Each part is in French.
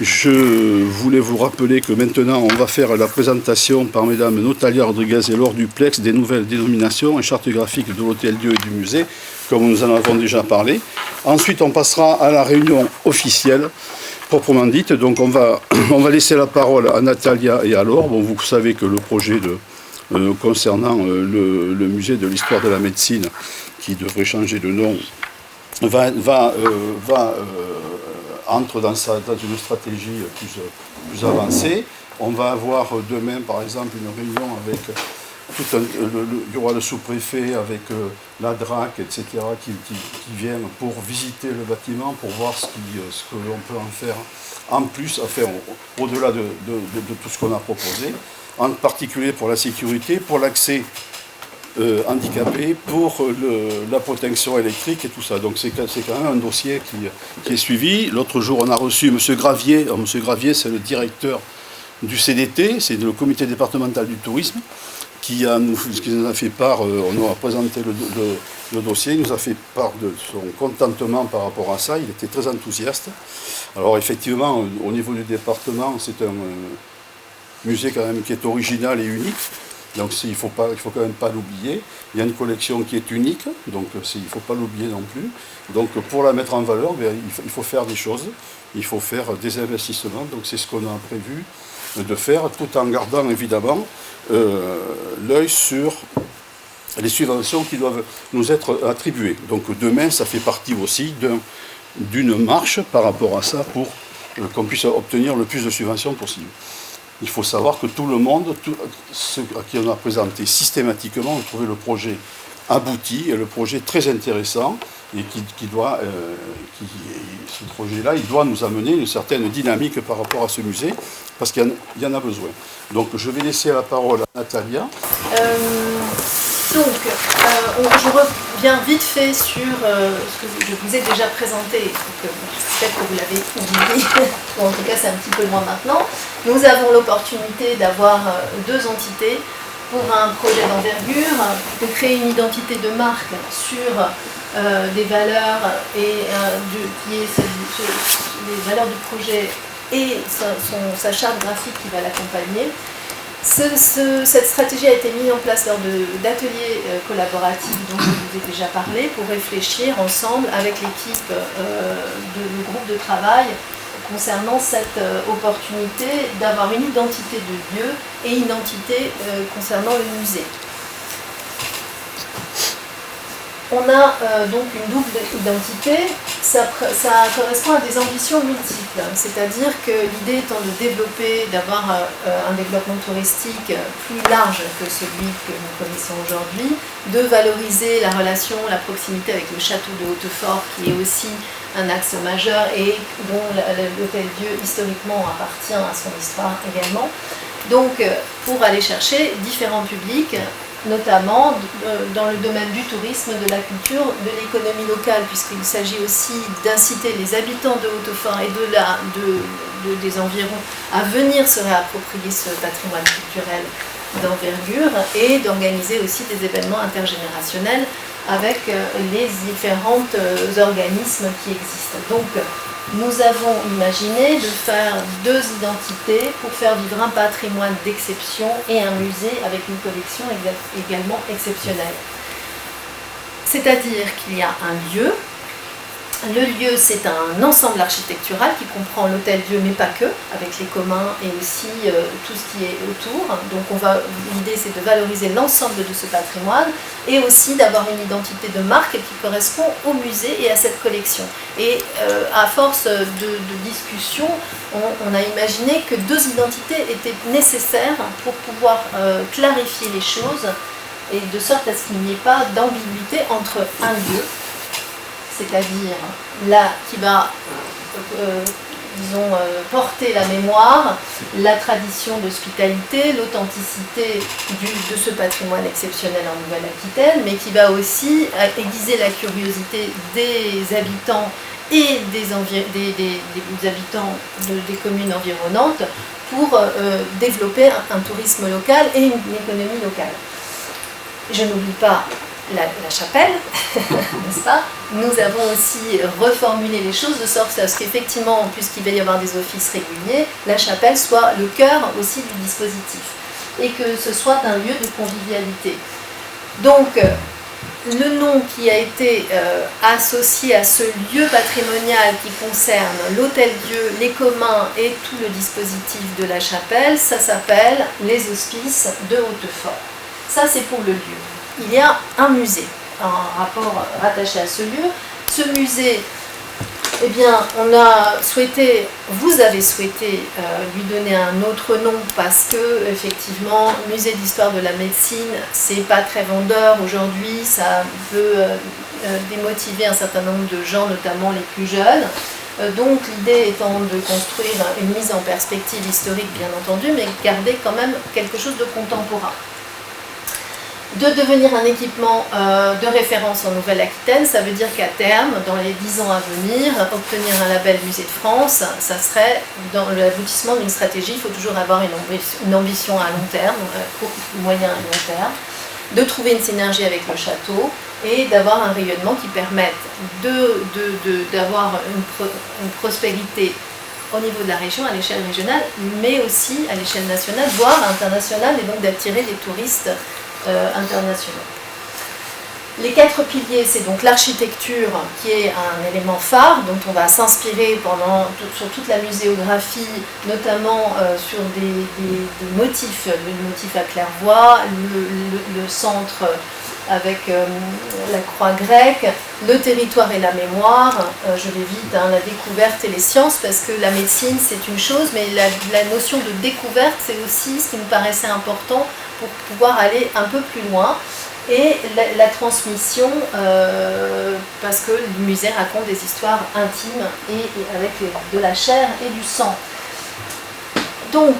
Je voulais vous rappeler que maintenant on va faire la présentation par mesdames Natalia Rodriguez et Laure Duplex des nouvelles dénominations et chartes graphiques de l'Hôtel-Dieu et du musée, comme nous en avons déjà parlé. Ensuite on passera à la réunion officielle, proprement dite. Donc on va laisser la parole à Natalia et à Laure. Bon, vous savez que le projet concernant le musée de l'histoire de la médecine, qui devrait changer de nom, entre dans une stratégie plus avancée. On va avoir demain, par exemple, une réunion avec il y aura le sous-préfet, avec la DRAC, etc., qui viennent pour visiter le bâtiment, pour voir ce que l'on peut en faire en plus, enfin, au-delà de tout ce qu'on a proposé, en particulier pour la sécurité, pour l'accès handicapés, pour la protection électrique et tout ça. Donc c'est quand même un dossier qui est suivi. L'autre jour, on a reçu M. Gravier. Alors, M. Gravier, c'est le directeur du CDT, c'est le comité départemental du tourisme, qui nous a fait part, on nous a présenté le dossier, il nous a fait part de son contentement par rapport à ça. Il était très enthousiaste. Alors effectivement, au niveau du département, c'est un musée quand même qui est original et unique. Donc il ne faut quand même pas l'oublier. Il y a une collection qui est unique, donc il ne faut pas l'oublier non plus. Donc pour la mettre en valeur, il faut faire des choses, il faut faire des investissements. Donc c'est ce qu'on a prévu de faire, tout en gardant évidemment l'œil sur les subventions qui doivent nous être attribuées. Donc demain, ça fait partie aussi d'une marche par rapport à ça pour qu'on puisse obtenir le plus de subventions possible. Il faut savoir que tout le monde, ceux à qui on a présenté systématiquement, ont trouvé le projet abouti et le projet très intéressant et ce projet-là, il doit nous amener une certaine dynamique par rapport à ce musée parce qu'il y en a besoin. Donc je vais laisser la parole à Natalia. Je reviens vite fait sur ce que je vous ai déjà présenté, peut-être que vous l'avez oublié, ou en tout cas c'est un petit peu loin maintenant. Nous avons l'opportunité d'avoir deux entités pour un projet d'envergure, de créer une identité de marque sur des valeurs et les valeurs du projet et sa charte graphique qui va l'accompagner. Cette stratégie a été mise en place lors d'ateliers collaboratifs dont je vous ai déjà parlé pour réfléchir ensemble avec l'équipe du groupe de travail concernant cette opportunité d'avoir une identité de lieu et une identité concernant le musée. On a donc une double identité, ça correspond à des ambitions multiples, c'est-à-dire que l'idée étant de développer, d'avoir un développement touristique plus large que celui que nous connaissons aujourd'hui, de valoriser la relation, la proximité avec le château de Hautefort qui est aussi un axe majeur et dont l'Hôtel-Dieu historiquement appartient à son histoire également. Donc pour aller chercher différents publics, notamment dans le domaine du tourisme, de la culture, de l'économie locale, puisqu'il s'agit aussi d'inciter les habitants de Hautefort et des environs à venir se réapproprier ce patrimoine culturel d'envergure et d'organiser aussi des événements intergénérationnels avec les différents organismes qui existent. Donc, nous avons imaginé de faire deux identités pour faire vivre un patrimoine d'exception et un musée avec une collection également exceptionnelle. C'est-à-dire qu'il y a un lieu. Le lieu, c'est un ensemble architectural qui comprend l'Hôtel-Dieu, mais pas que, avec les communs et aussi tout ce qui est autour. Donc l'idée, c'est de valoriser l'ensemble de ce patrimoine et aussi d'avoir une identité de marque qui correspond au musée et à cette collection. Et à force de discussion, on a imaginé que deux identités étaient nécessaires pour pouvoir clarifier les choses et de sorte à ce qu'il n'y ait pas d'ambiguïté entre un lieu, c'est-à-dire là qui va porter la mémoire, la tradition d'hospitalité, l'authenticité de ce patrimoine exceptionnel en Nouvelle-Aquitaine, mais qui va aussi aiguiser la curiosité des habitants et des habitants des communes environnantes pour développer un tourisme local et une économie locale. Je n'oublie pas la chapelle, n'est-ce pas? nous avons aussi reformulé les choses de sorte à ce qu'effectivement, puisqu'il va y avoir des offices réguliers, la chapelle soit le cœur aussi du dispositif et que ce soit un lieu de convivialité. Donc, le nom qui a été associé à ce lieu patrimonial qui concerne l'hôtel-dieu, les communs et tout le dispositif de la chapelle, ça s'appelle les Hospices de Hautefort. Ça, c'est pour le lieu. Il y a un musée en rapport rattaché à ce lieu. Ce musée, eh bien, vous avez souhaité lui donner un autre nom parce que, effectivement, musée d'histoire de la médecine, c'est pas très vendeur aujourd'hui, ça peut démotiver un certain nombre de gens, notamment les plus jeunes. Donc, l'idée étant de construire une mise en perspective historique, bien entendu, mais garder quand même quelque chose de contemporain. De devenir un équipement de référence en Nouvelle-Aquitaine, ça veut dire qu'à terme, dans les 10 ans à venir, obtenir un label Musée de France, ça serait dans l'aboutissement d'une stratégie. Il faut toujours avoir une ambition à long terme, court, moyen et long terme, de trouver une synergie avec le château et d'avoir un rayonnement qui permette d'avoir une prospérité au niveau de la région, à l'échelle régionale, mais aussi à l'échelle nationale, voire internationale, et donc d'attirer des touristes internationaux. Les 4 piliers, c'est donc l'architecture qui est un élément phare dont on va s'inspirer sur toute la muséographie, notamment sur des motifs, le motif à claire-voie, le centre avec la croix grecque, le territoire et la mémoire, je vais vite, la découverte et les sciences, parce que la médecine c'est une chose, mais la notion de découverte c'est aussi ce qui me paraissait important pour pouvoir aller un peu plus loin. Et la transmission, parce que le musée raconte des histoires intimes et avec de la chair et du sang. Donc,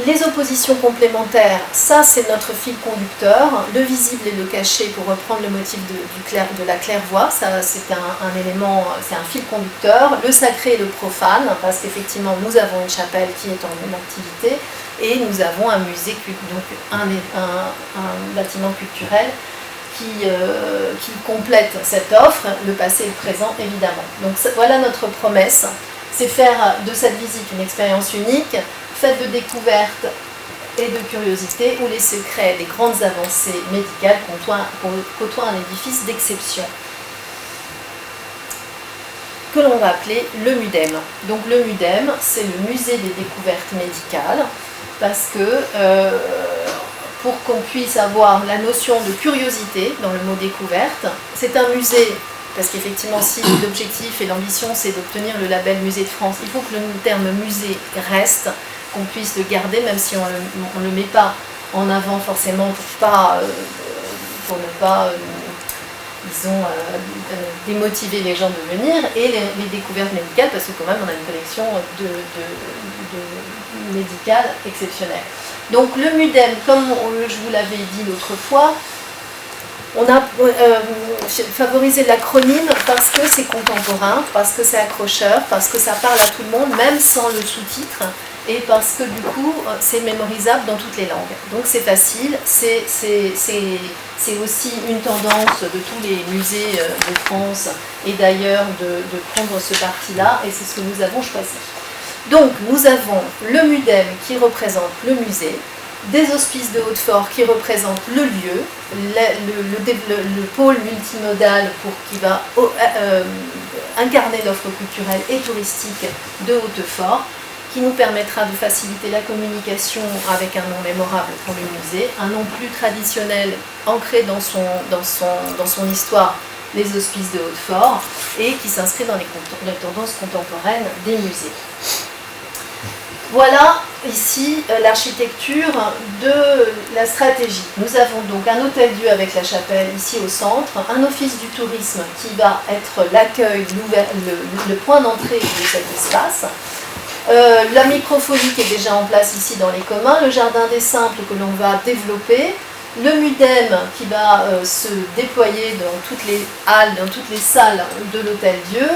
les oppositions complémentaires, ça c'est notre fil conducteur, le visible et le caché pour reprendre le motif de la claire-voie, ça c'est un élément, c'est un fil conducteur, le sacré et le profane, parce qu'effectivement nous avons une chapelle qui est en activité et nous avons un musée, donc un bâtiment culturel qui complète cette offre, le passé et le présent évidemment. Donc voilà notre promesse, c'est faire de cette visite une expérience unique, faite de découvertes et de curiosité, où les secrets des grandes avancées médicales côtoient un édifice d'exception, que l'on va appeler le MUDEM. Donc le MUDEM, c'est le musée des découvertes médicales, parce que pour qu'on puisse avoir la notion de curiosité dans le mot découverte, c'est un musée. Parce qu'effectivement, si l'objectif et l'ambition, c'est d'obtenir le label Musée de France, il faut que le terme musée reste, qu'on puisse le garder, même si on ne le met pas en avant forcément pour ne pas disons, démotiver les gens de venir, et les découvertes médicales, parce que quand même on a une collection de médicales exceptionnelle. Donc le MUDEM, comme je vous l'avais dit l'autre fois, on a favorisé l'acronyme parce que c'est contemporain, parce que c'est accrocheur, parce que ça parle à tout le monde, même sans le sous-titre, et parce que du coup c'est mémorisable dans toutes les langues. Donc c'est facile, c'est aussi une tendance de tous les musées de France et d'ailleurs de prendre ce parti-là, et c'est ce que nous avons choisi. Donc nous avons le MUDEM qui représente le musée, des Hospices de Hautefort qui représentent le lieu, le pôle multimodal qui va incarner l'offre culturelle et touristique de Hautefort, qui nous permettra de faciliter la communication avec un nom mémorable pour le musée, un nom plus traditionnel ancré dans son histoire, les Hospices de Hautefort, et qui s'inscrit dans les tendances contemporaines des musées. Voilà ici l'architecture de la stratégie. Nous avons donc un hôtel-dieu avec la chapelle ici au centre, un office du tourisme qui va être l'accueil, le point d'entrée de cet espace. La microphonie qui est déjà en place ici dans les communs, le jardin des simples que l'on va développer, le MUDEM qui va se déployer dans toutes les halles, dans toutes les salles de l'hôtel-dieu,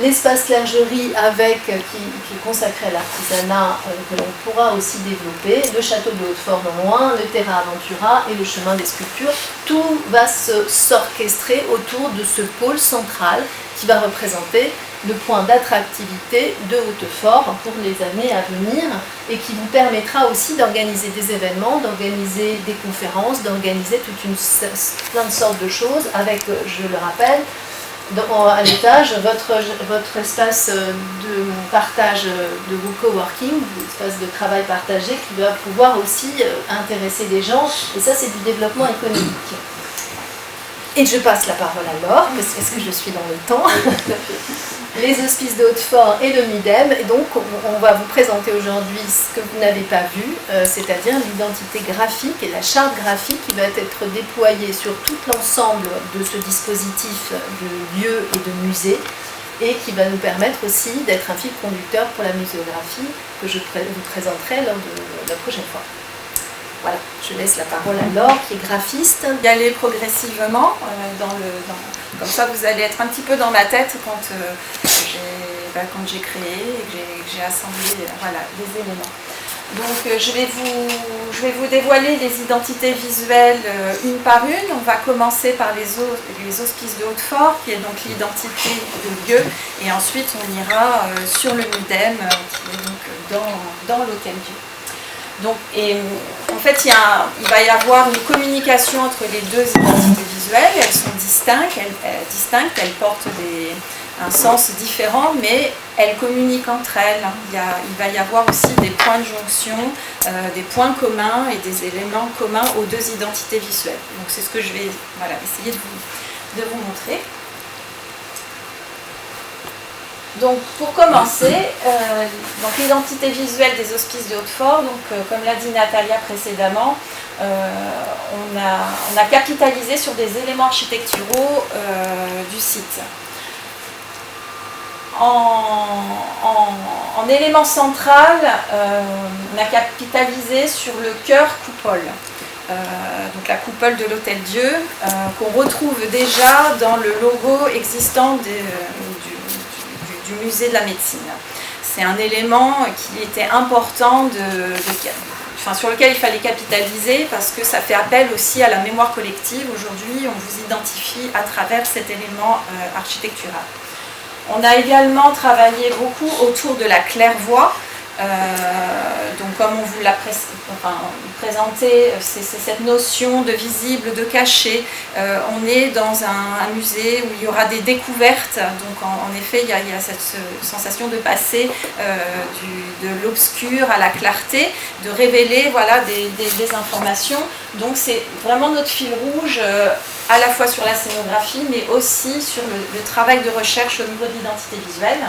l'espace clergerie avec, qui est consacré à l'artisanat, que l'on pourra aussi développer, le château de Hautefort non loin, le Terra Aventura et le chemin des sculptures. Tout va s'orchestrer autour de ce pôle central qui va représenter le point d'attractivité de Hautefort pour les années à venir et qui vous permettra aussi d'organiser des événements, d'organiser des conférences, d'organiser plein de sortes de choses avec, je le rappelle, à l'étage, votre espace de partage de vos coworking, espace de travail partagé qui va pouvoir aussi intéresser des gens, et ça c'est du développement économique. Et je passe la parole à Laure, parce que je suis dans le temps. Les hospices de Hautefort et le MIDEM. Et donc, on va vous présenter aujourd'hui ce que vous n'avez pas vu, c'est-à-dire l'identité graphique et la charte graphique qui va être déployée sur tout l'ensemble de ce dispositif de lieux et de musées et qui va nous permettre aussi d'être un fil conducteur pour la muséographie que je vous présenterai lors de la prochaine fois. Voilà, je laisse la parole à Laure qui est graphiste. Y aller progressivement, comme ça vous allez être un petit peu dans ma tête quand j'ai créé et que j'ai assemblé les éléments. Donc je vais vous dévoiler les identités visuelles une par une. On va commencer par les hospices de Hautefort, qui est donc l'identité de lieu, et ensuite on ira sur le MIDEM, qui est donc dans l'Hôtel-Dieu. Donc, en fait, il va y avoir une communication entre les deux identités visuelles. Elles sont distinctes, elles portent un sens différent, mais elles communiquent entre elles. Il va y avoir aussi des points de jonction, des points communs et des éléments communs aux deux identités visuelles. Donc, c'est ce que je vais essayer de vous montrer. Donc pour commencer, l'identité visuelle des hospices de Hautefort, comme l'a dit Natalia précédemment, on a capitalisé sur des éléments architecturaux du site. En élément central, on a capitalisé sur le cœur coupole. Donc la coupole de l'Hôtel-Dieu, qu'on retrouve déjà dans le logo existant du musée de la médecine. C'est un élément qui était important sur lequel il fallait capitaliser parce que ça fait appel aussi à la mémoire collective. Aujourd'hui, on vous identifie à travers cet élément architectural. On a également travaillé beaucoup autour de la claire-voie. Donc comme on vous l'a présenté, c'est cette notion de visible, de caché. On est dans un musée où il y aura des découvertes, donc en effet il y a cette sensation de passer de l'obscur à la clarté, de révéler des informations. Donc c'est vraiment notre fil rouge à la fois sur la scénographie mais aussi sur le travail de recherche au niveau de l'identité visuelle.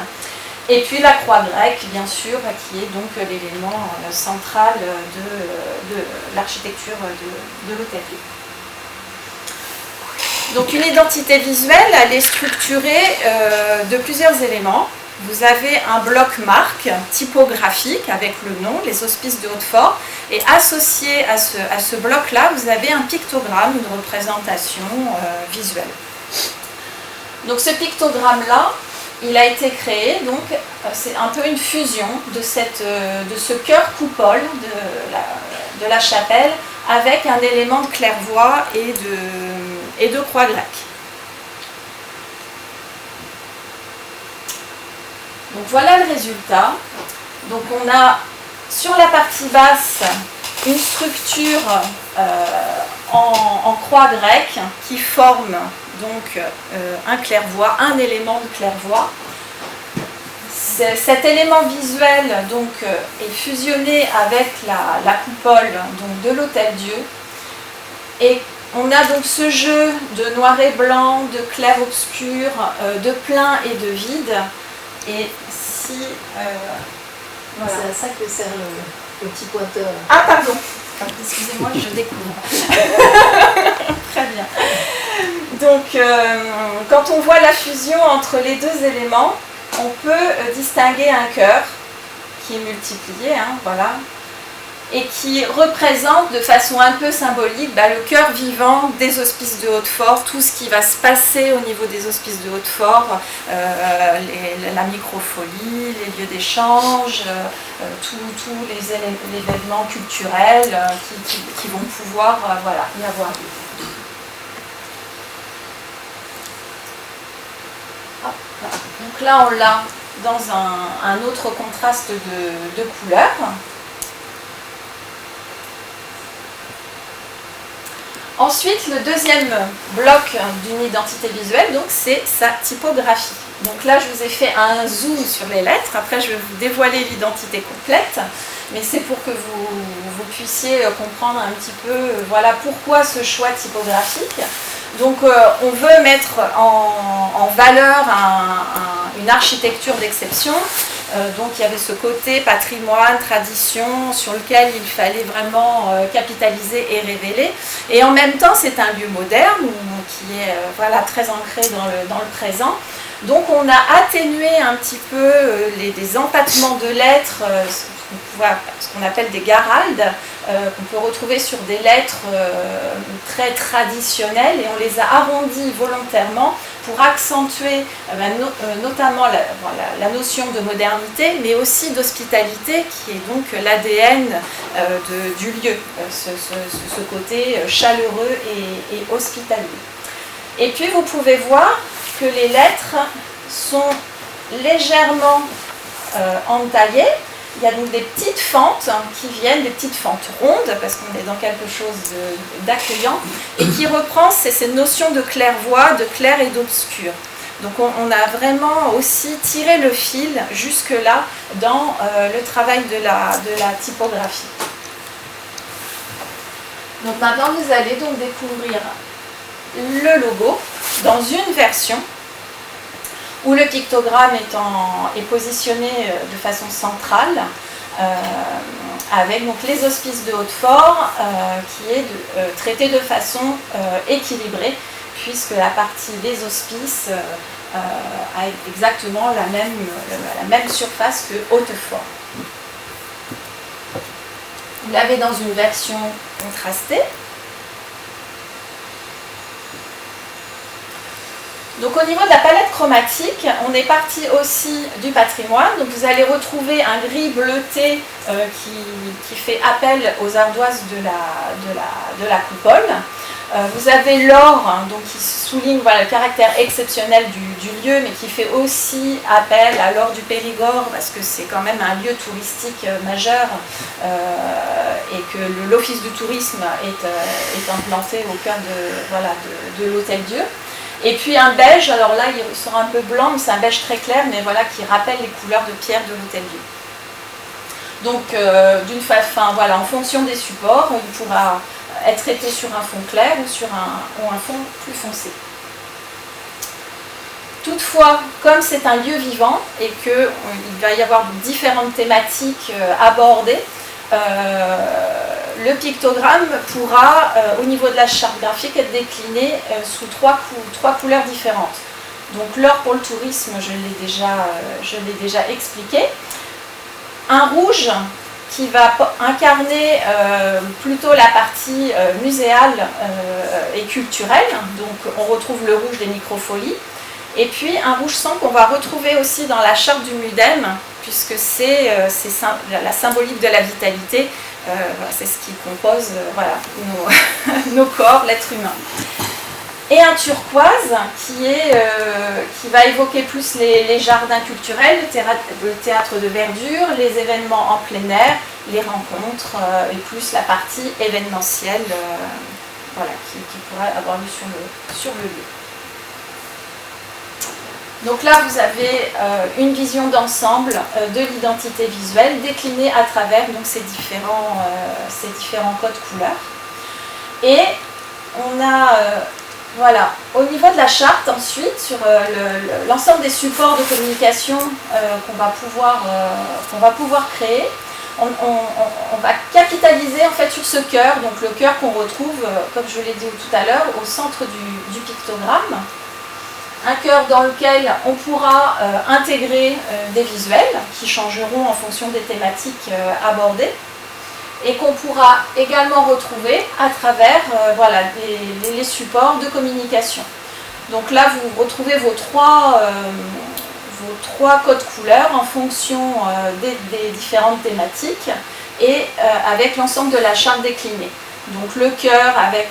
Et puis la croix grecque, bien sûr, qui est donc l'élément central de l'architecture de l'Hôtel-Dieu. Donc une identité visuelle, elle est structurée de plusieurs éléments. Vous avez un bloc marque typographique avec le nom, les hospices de Hautefort, et associé à ce bloc-là, vous avez un pictogramme, une représentation visuelle. Donc ce pictogramme-là, il a été créé, donc c'est un peu une fusion de ce cœur coupole de la chapelle avec un élément de claire-voie et de croix grecque. Donc voilà le résultat. Donc on a sur la partie basse une structure en croix grecque qui forme donc un claire-voie, un élément de claire-voie. Cet élément visuel donc, est fusionné avec la coupole donc, de l'Hôtel-Dieu. Et on a donc ce jeu de noir et blanc, de clair-obscur, de plein et de vide. Et si... voilà. C'est à ça que sert le petit pointeur. Ah pardon, excusez-moi, je découvre. Très bien. Donc, quand on voit la fusion entre les deux éléments, on peut distinguer un cœur qui est multiplié, voilà, et qui représente de façon un peu symbolique le cœur vivant des Hospices de Hautefort, tout ce qui va se passer au niveau des Hospices de Hautefort, la microfolie, les lieux d'échange, tous les événements culturels qui vont pouvoir y avoir lieu. Donc là, on l'a dans un autre contraste de couleurs. Ensuite, le deuxième bloc d'une identité visuelle, donc, c'est sa typographie. Donc là, je vous ai fait un zoom sur les lettres. Après, je vais vous dévoiler l'identité complète. Mais c'est pour que vous puissiez comprendre un petit peu pourquoi ce choix typographique. Donc on veut mettre en valeur une architecture d'exception. Donc il y avait ce côté patrimoine, tradition, sur lequel il fallait vraiment capitaliser et révéler. Et en même temps, c'est un lieu moderne qui est très ancré dans le présent. Donc on a atténué un petit peu des empattements de lettres, ce qu'on appelle des garaldes, qu'on peut retrouver sur des lettres très traditionnelles, et on les a arrondies volontairement pour accentuer notamment la notion de modernité, mais aussi d'hospitalité, qui est donc l'ADN du lieu, ce côté chaleureux et hospitalier. Et puis vous pouvez voir que les lettres sont légèrement entaillées. Il y a donc des petites fentes qui viennent, des petites fentes rondes, parce qu'on est dans quelque chose d'accueillant, et qui reprend cette notion de claire-voie, de clair et d'obscur. Donc on a vraiment aussi tiré le fil jusque-là dans le travail de la typographie. Donc maintenant vous allez donc découvrir le logo dans une version où le pictogramme est positionné de façon centrale, avec donc les Hospices de Hautefort, qui est traité de façon équilibrée, puisque la partie des Hospices a exactement la même surface que Hautefort. Vous l'avez dans une version contrastée. Donc au niveau de la palette chromatique, on est parti aussi du patrimoine. Donc vous allez retrouver un gris bleuté qui fait appel aux ardoises de la coupole. Vous avez l'or, donc qui souligne le caractère exceptionnel du lieu, mais qui fait aussi appel à l'or du Périgord, parce que c'est quand même un lieu touristique majeur, et que l'Office du tourisme est implanté au cœur de l'Hôtel-Dieu. Et puis un beige, alors là il sera un peu blanc, mais c'est un beige très clair, mais qui rappelle les couleurs de pierre de l'Hôtel-Dieu. Donc en fonction des supports, il pourra être traité sur un fond clair ou sur un fond plus foncé. Toutefois, comme c'est un lieu vivant et qu'il va y avoir différentes thématiques abordées, le pictogramme pourra, au niveau de la charte graphique, être décliné sous trois couleurs différentes. Donc l'or pour le tourisme, je l'ai déjà expliqué. Un rouge qui va incarner plutôt la partie muséale et culturelle. Donc on retrouve le rouge des microfolies. Et puis un rouge sang qu'on va retrouver aussi dans la charte du Mudem, puisque c'est la symbolique de la vitalité, c'est ce qui compose nos corps, l'être humain. Et un turquoise qui va évoquer plus les jardins culturels, le théâtre de verdure, les événements en plein air, les rencontres, et plus la partie événementielle qui pourra avoir lieu sur le lieu. Donc là, vous avez une vision d'ensemble de l'identité visuelle déclinée à travers donc, ces différents codes couleurs. Et on a, au niveau de la charte ensuite, sur l'ensemble des supports de communication qu'on va pouvoir créer, on va capitaliser en fait sur ce cœur, donc le cœur qu'on retrouve, comme je l'ai dit tout à l'heure, au centre du pictogramme. Un cœur dans lequel on pourra intégrer des visuels qui changeront en fonction des thématiques abordées. et qu'on pourra également retrouver à travers voilà, les supports de communication. Donc là, vous retrouvez vos trois codes couleurs en fonction des différentes thématiques et avec l'ensemble de la charte déclinée. Donc le cœur avec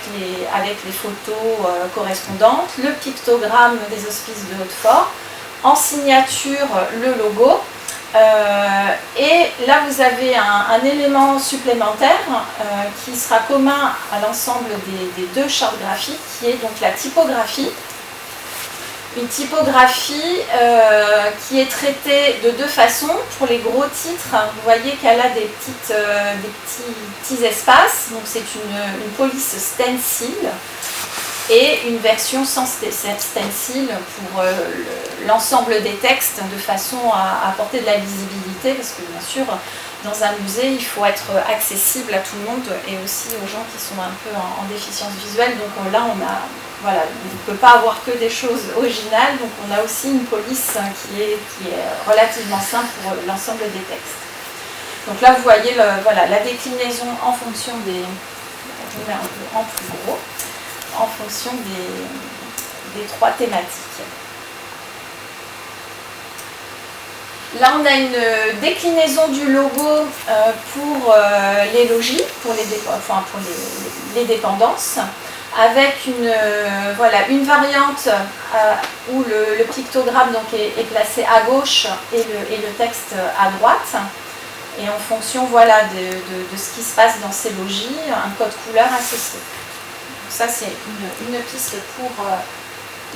les photos correspondantes, le pictogramme des hospices de Hautefort, en signature le logo. Et là vous avez un élément supplémentaire qui sera commun à l'ensemble des deux chartes graphiques, qui est donc la typographie. Une typographie qui est traitée de deux façons. Pour les gros titres, vous voyez qu'elle a des petits espaces, donc c'est une police stencil et une version sans stencil pour l'ensemble des textes de façon à apporter de la visibilité, parce que bien sûr dans un musée il faut être accessible à tout le monde et aussi aux gens qui sont un peu en déficience visuelle. Donc là on a voilà, on ne peut pas avoir que des choses originales, donc on a aussi une police qui est relativement simple pour l'ensemble des textes. Donc là vous voyez voilà, la déclinaison en fonction des, je mets un peu en plus gros, en fonction des trois thématiques. Là on a une déclinaison du logo pour les logis, pour les dépendances, avec une variante où le pictogramme donc, est placé à gauche et le texte à droite. Et en fonction voilà, de ce qui se passe dans ces logis, un code couleur associé. Donc ça c'est une piste pour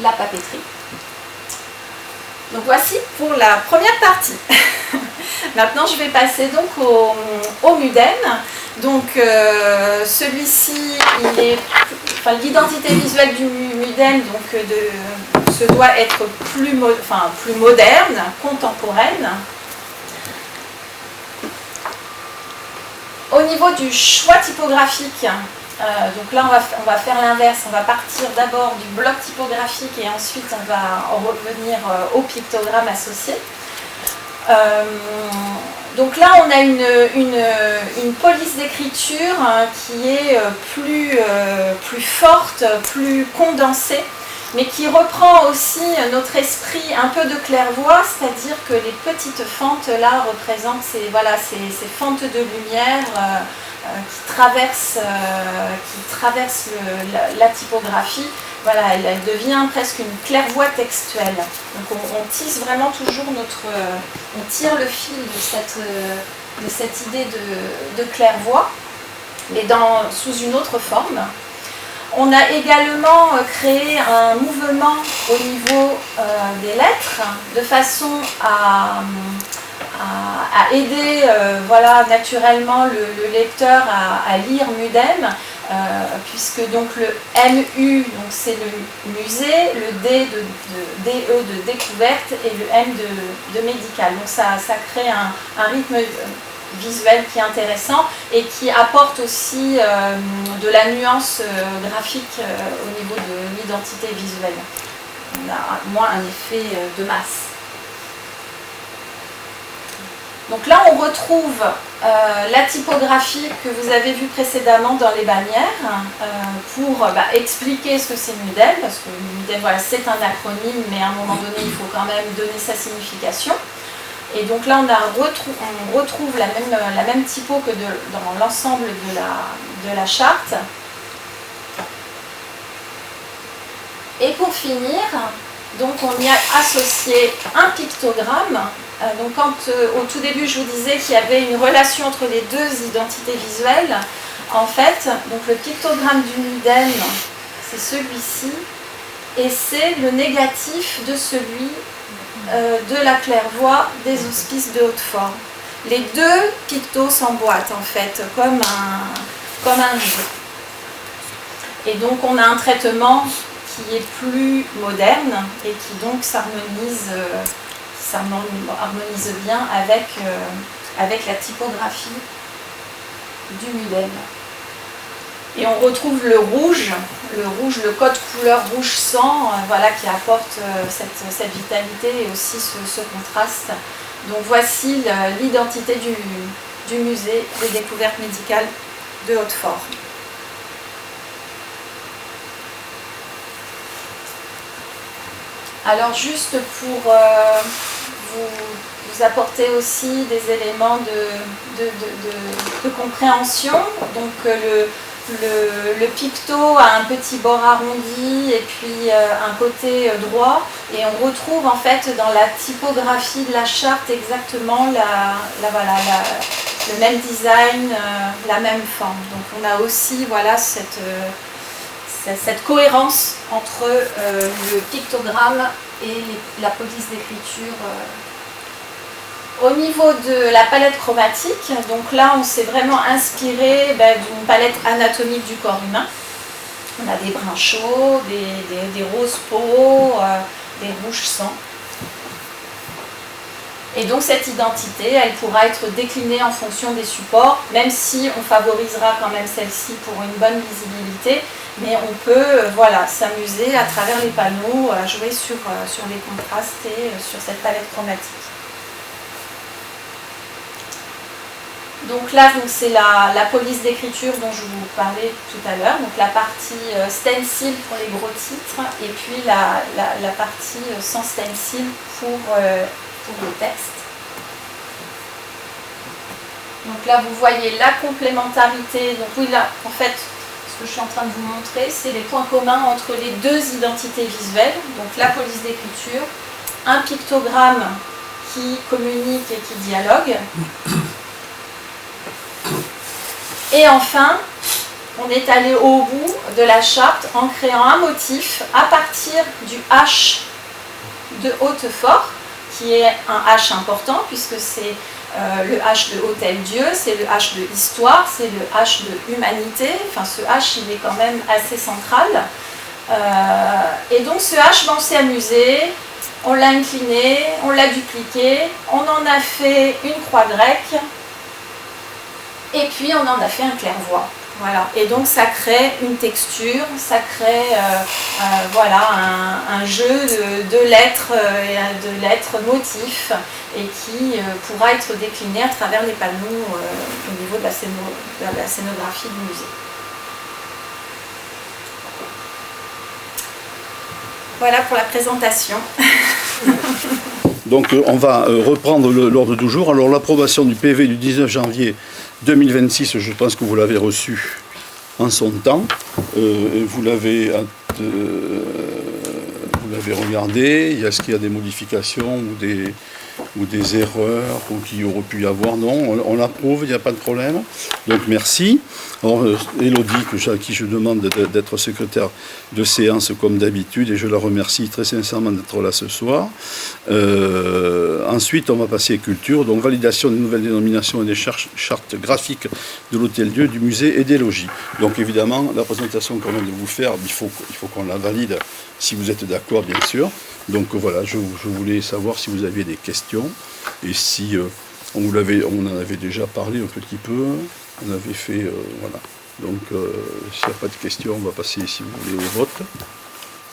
la papeterie. Donc voici pour la première partie. Maintenant je vais passer donc au Muden. Donc celui-ci, l'identité visuelle du Muden se doit être plus moderne, contemporaine. Au niveau du choix typographique, donc là on va faire l'inverse, on va partir d'abord du bloc typographique et ensuite on va en revenir au pictogramme associé. Donc là on a une police d'écriture qui est plus forte, plus condensée, mais qui reprend aussi notre esprit un peu de clairvoie, c'est-à-dire que les petites fentes là représentent ces fentes de lumière qui traversent la typographie. Voilà, elle devient presque une clairvoie textuelle. Donc on tisse vraiment toujours on tire le fil de cette idée de clairvoie, mais sous une autre forme. On a également créé un mouvement au niveau des lettres, de façon à aider naturellement le lecteur à lire Muden, puisque donc le MU, donc c'est le musée, le D de DE de découverte et le M de médical. Donc ça crée un rythme visuel qui est intéressant et qui apporte aussi de la nuance graphique au niveau de l'identité visuelle. On a moins un effet de masse. Donc là on retrouve la typographie que vous avez vue précédemment dans les bannières pour expliquer ce que c'est Muden, parce que Muden voilà, c'est un acronyme, mais à un moment donné il faut quand même donner sa signification. Et donc là on retrouve la même typo que dans l'ensemble de la charte. Et pour finir, donc on y a associé un pictogramme. Donc quand au tout début je vous disais qu'il y avait une relation entre les deux identités visuelles, en fait, donc le pictogramme du Muden, c'est celui-ci, et c'est le négatif de celui de la clairvoie des hospices de Hautefort. Les deux pictos s'emboîtent en fait, comme un jeu. Et donc on a un traitement qui est plus moderne et qui donc s'harmonise bien avec la typographie du Muden. Et on retrouve le rouge, le code couleur rouge sang, qui apporte cette vitalité et aussi ce contraste. Donc voici l'identité du musée des découvertes médicales de Hautefort. Alors juste pour vous apporter aussi des éléments de compréhension, donc le picto a un petit bord arrondi et puis un côté droit, et on retrouve en fait dans la typographie de la charte exactement le même design, la même forme. Donc on a aussi voilà, cette cohérence entre le pictogramme et la police d'écriture. Au niveau de la palette chromatique, donc là on s'est vraiment inspiré d'une palette anatomique du corps humain. On a des bruns chauds, des roses peau, des rouges sang. Et donc cette identité, elle pourra être déclinée en fonction des supports, même si on favorisera quand même celle-ci pour une bonne visibilité, mais on peut voilà, s'amuser à travers les panneaux, à jouer sur les contrastes et sur cette palette chromatique. Donc là, c'est la police d'écriture dont je vous parlais tout à l'heure, donc la partie stencil pour les gros titres, et puis la partie sans stencil pour le texte. Donc là, vous voyez la complémentarité. Donc oui, là, en fait, ce que je suis en train de vous montrer, c'est les points communs entre les deux identités visuelles. Donc la police d'écriture, un pictogramme qui communique et qui dialogue. Et enfin, on est allé au bout de la charte en créant un motif à partir du H de Hautefort, qui est un H important puisque c'est le H de Hôtel-Dieu, c'est le H de Histoire, c'est le H de Humanité. Enfin, ce H, il est quand même assez central. Et donc ce H, on s'est amusé, on l'a incliné, on l'a dupliqué, on en a fait une croix grecque, et puis on en a fait un clairvoie. Voilà. Et donc ça crée une texture, ça crée voilà, un jeu de lettres motifs, et qui pourra être décliné à travers les panneaux au niveau de la scénographie du musée. Voilà pour la présentation. Donc on va reprendre l'ordre du jour. Alors l'approbation du PV du 19 janvier 2026, je pense que vous l'avez reçu en son temps. Vous l'avez regardé. Est-ce qu'il y a des modifications ou des erreurs ou qu'il y aurait pu y avoir? Non, on l'approuve, il n'y a pas de problème. Donc merci. Alors, Élodie, à qui je demande d'être secrétaire de séance comme d'habitude, et je la remercie très sincèrement d'être là ce soir. Ensuite, on va passer à culture, donc validation des nouvelles dénominations et des chartes graphiques de l'Hôtel-Dieu, du musée et des logis. Donc évidemment, la présentation qu'on vient de vous faire, il faut qu'on la valide, si vous êtes d'accord, bien sûr. Donc voilà, je voulais savoir si vous aviez des questions, et si on en avait déjà parlé un petit peu, on avait fait, voilà. Donc s'il n'y a pas de questions, on va passer, si vous voulez, au vote.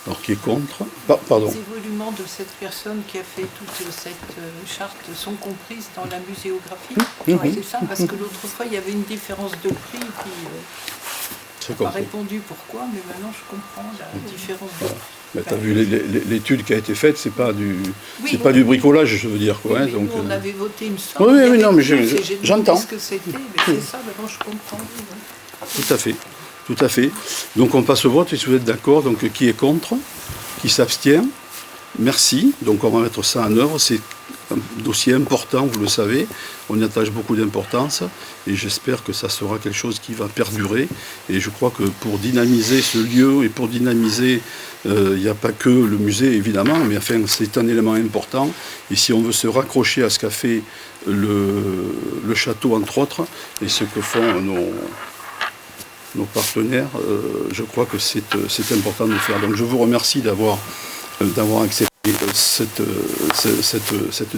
Alors qui est contre? Pardon. Les évolutions de cette personne qui a fait toute cette charte sont comprises dans la muséographie. Oui. C'est ça, parce que l'autre fois il y avait une différence de prix, puis je n'ai pas répondu pourquoi, mais maintenant je comprends la différence de prix. Tu as vu l'étude qui a été faite, c'est pas du bricolage, je veux dire. Quoi, oui, donc, on avait voté une somme. Oui, non, mais j'entends. Ce que c'était, mais c'est ça, maintenant je comprends. Tout à fait. Tout à fait. Donc on passe au vote, et si vous êtes d'accord, donc qui est contre, qui s'abstient? Merci. Donc on va mettre ça en œuvre. C'est un dossier important, vous le savez. On y attache beaucoup d'importance, et j'espère que ça sera quelque chose qui va perdurer. Et je crois que pour dynamiser ce lieu, et pour dynamiser, il n'y a pas que le musée évidemment, mais enfin c'est un élément important. Et si on veut se raccrocher à ce qu'a fait le château entre autres, et ce que font nos partenaires, je crois que c'est important de le faire. Donc je vous remercie d'avoir accepté cette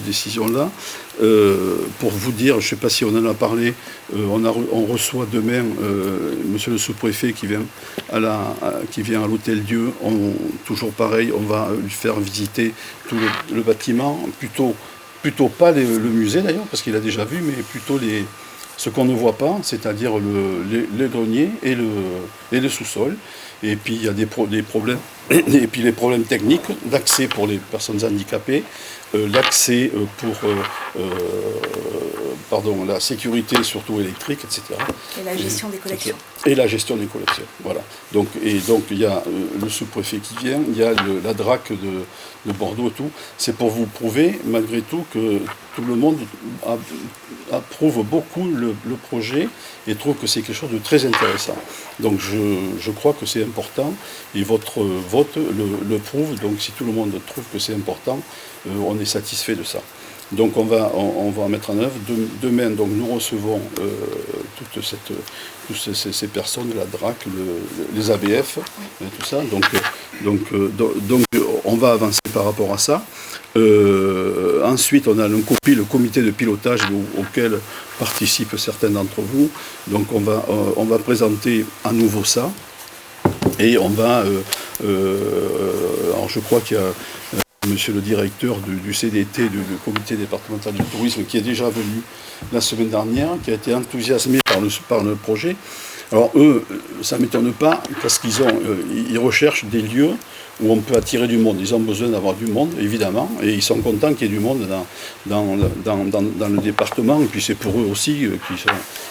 décision-là. Pour vous dire, je ne sais pas si on en a parlé, on reçoit demain monsieur le sous-préfet qui vient à l'Hôtel-Dieu. Toujours pareil, on va lui faire visiter tout le bâtiment, plutôt pas le musée d'ailleurs, parce qu'il a déjà vu, mais plutôt ce qu'on ne voit pas, c'est-à-dire les greniers et le sous-sol. Et puis il y a des problèmes, et puis les problèmes techniques d'accès pour les personnes handicapées, l'accès pour la sécurité surtout électrique, etc. Et la gestion des collections. Et la gestion des collections, voilà. Donc il y a le sous-préfet qui vient, il y a la DRAC de Bordeaux et tout. C'est pour vous prouver, malgré tout, que tout le monde approuve beaucoup le projet et trouve que c'est quelque chose de très intéressant. Donc je crois que c'est important et votre vote le prouve. Donc si tout le monde trouve que c'est important, on est satisfait de ça. Donc on va mettre en œuvre. Demain, donc, nous recevons toutes ces personnes, la DRAC, les ABF, tout ça. Donc on va avancer par rapport à ça. Ensuite, on a le comité de pilotage auquel participent certains d'entre vous. Donc on va présenter à nouveau ça. Et on va... alors je crois qu'il y a... Monsieur le directeur du CDT, du comité départemental du tourisme, qui est déjà venu la semaine dernière, qui a été enthousiasmé par le projet. Alors eux, ça ne m'étonne pas, parce ils recherchent des lieux où on peut attirer du monde. Ils ont besoin d'avoir du monde, évidemment, et ils sont contents qu'il y ait du monde dans le département, et puis c'est pour eux aussi.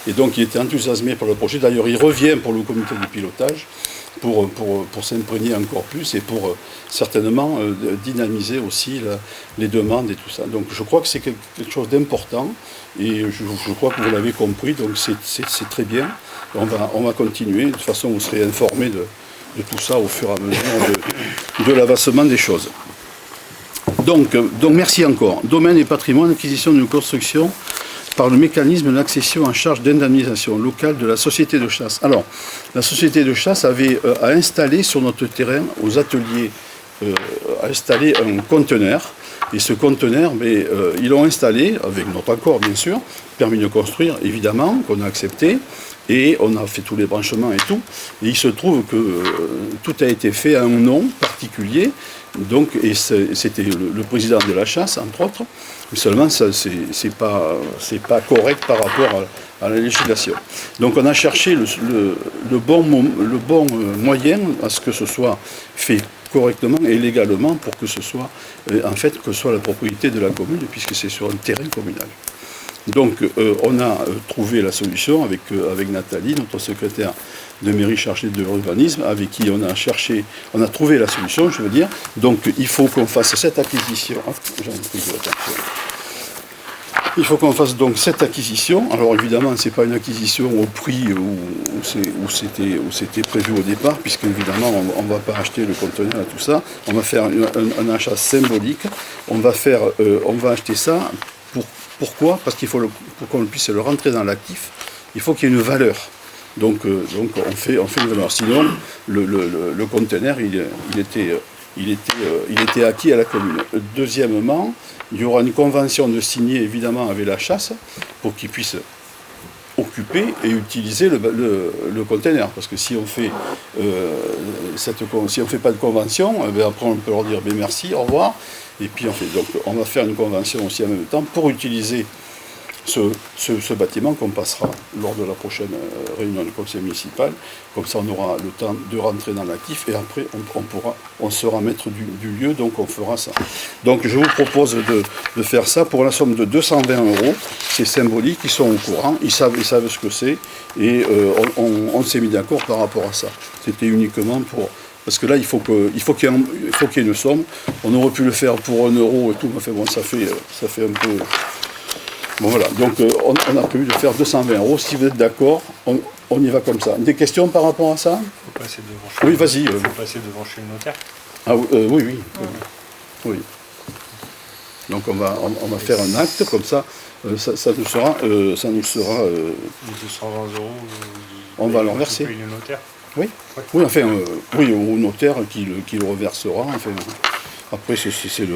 Et donc il était enthousiasmé par le projet. D'ailleurs, il revient pour le comité de pilotage, pour s'imprégner encore plus et pour certainement dynamiser aussi les demandes et tout ça. Donc je crois que c'est quelque chose d'important et je crois que vous l'avez compris, donc c'est très bien. On va continuer, de toute façon vous serez informés de tout ça au fur et à mesure de l'avancement des choses. Donc merci encore. Domaine et patrimoine, acquisition d'une construction par le mécanisme de l'accession en charge d'indemnisation locale de la société de chasse. Alors, la société de chasse a installé sur notre terrain, aux ateliers, a installé un conteneur. Et ce conteneur, ils l'ont installé, avec notre accord bien sûr, permis de construire évidemment, qu'on a accepté, et on a fait tous les branchements et tout. Et il se trouve que tout a été fait à un nom particulier, donc, et c'était le président de la chasse, entre autres. Mais seulement, c'est pas correct par rapport à la législation. Donc on a cherché le bon moyen à ce que ce soit fait correctement et légalement pour que ce soit, la propriété de la commune, puisque c'est sur un terrain communal. Donc on a trouvé la solution avec Nathalie, notre secrétaire de mairie chargée de l'urbanisme, avec qui on a trouvé la solution, je veux dire. Donc il faut qu'on fasse cette acquisition. Il faut qu'on fasse donc cette acquisition. Alors évidemment, ce n'est pas une acquisition au prix où c'était prévu au départ, puisque évidemment, on ne va pas acheter le conteneur et tout ça. On va faire un achat symbolique. On va acheter ça. Pourquoi ? Parce qu'il faut pour qu'on puisse le rentrer dans l'actif, il faut qu'il y ait une valeur. Donc on fait une valeur. Sinon, le conteneur, il était acquis à la commune. Deuxièmement, il y aura une convention de signer évidemment avec la chasse pour qu'ils puissent occuper et utiliser le conteneur. Parce que si on fait pas de convention, après on peut leur dire merci, au revoir. Et puis on va faire une convention aussi en même temps pour utiliser ce bâtiment qu'on passera lors de la prochaine réunion du conseil municipal. Comme ça, on aura le temps de rentrer dans l'actif et après, on sera maître du lieu, donc on fera ça. Donc, je vous propose de faire ça pour la somme de 220 €. C'est symbolique, ils sont au courant, ils savent ce que c'est et on s'est mis d'accord par rapport à ça. C'était uniquement pour... Parce que là, il faut qu'il y ait une somme. On aurait pu le faire pour 1 € et tout, mais bon, ça fait un peu... Bon voilà, donc on a prévu de faire 220 €. Si vous êtes d'accord, on y va comme ça. Des questions par rapport à ça ? Il faut passer devant chez Oui, vas-y. Il faut passer devant chez le notaire. Ah oui. Donc on va faire un acte, comme ça, ça nous sera... 220 €. On va le reverser. Le notaire. Oui. Ouais. Oui, enfin, au notaire qui le reversera. Enfin, après, c'est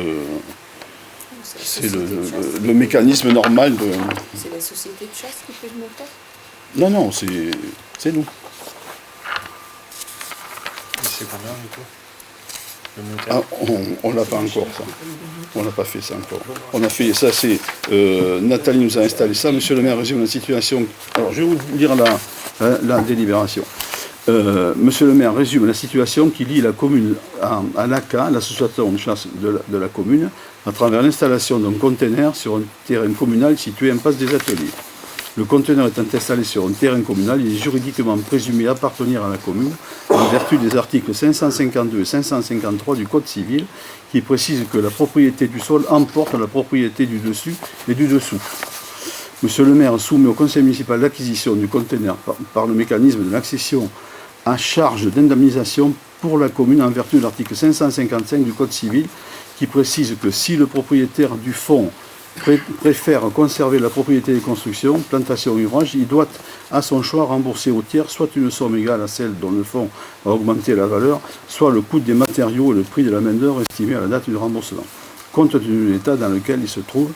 le mécanisme normal de... C'est la société de chasse qui fait le notaire ? Non, c'est nous. Et c'est combien du coup ? le notaire. On l'a pas encore, ça. On n'a pas fait ça encore. On a fait ça, c'est... Nathalie nous a installé ça. Monsieur le maire résume la situation... Alors, je vais vous lire la délibération. Monsieur le maire résume la situation qui lie la commune à l'ACA, l'association de chasse de la commune, à travers l'installation d'un conteneur sur un terrain communal situé en passe des ateliers. Le conteneur étant installé sur un terrain communal, il est juridiquement présumé appartenir à la commune en vertu des articles 552 et 553 du Code civil qui précisent que la propriété du sol emporte la propriété du dessus et du dessous. Monsieur le maire soumet au conseil municipal l'acquisition du conteneur par le mécanisme de l'accession à charge d'indemnisation pour la commune en vertu de l'article 555 du Code civil qui précise que si le propriétaire du fonds préfère conserver la propriété des constructions, plantations et ouvrages, il doit à son choix rembourser au tiers soit une somme égale à celle dont le fonds a augmenté la valeur, soit le coût des matériaux et le prix de la main-d'œuvre estimé à la date du remboursement, compte tenu de l'état dans lequel il se trouvent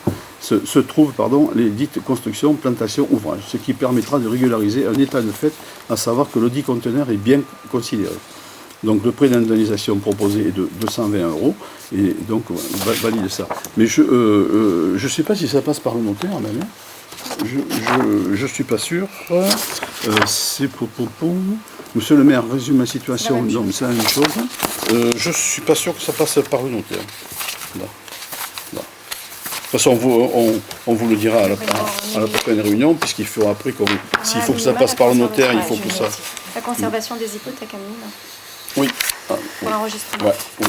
les dites constructions, plantations, ouvrages, ce qui permettra de régulariser un état de fait, à savoir que l'audit conteneur est bien considéré. Donc le prix d'indemnisation proposé est de 220 €, et donc on valide ça. Mais je ne sais pas si ça passe par le notaire même. Je ne suis pas sûr. C'est pour. Monsieur le maire résume la situation, donc c'est la même chose. Je ne suis pas sûr que ça passe par le notaire. Là. De toute façon, on vous le dira à la prochaine réunion, puisqu'il faut après, s'il faut que ça passe par le notaire, il faut que ça... La conservation des hypothèques à mine. Oui. Pour l'enregistrement. Ouais, oui.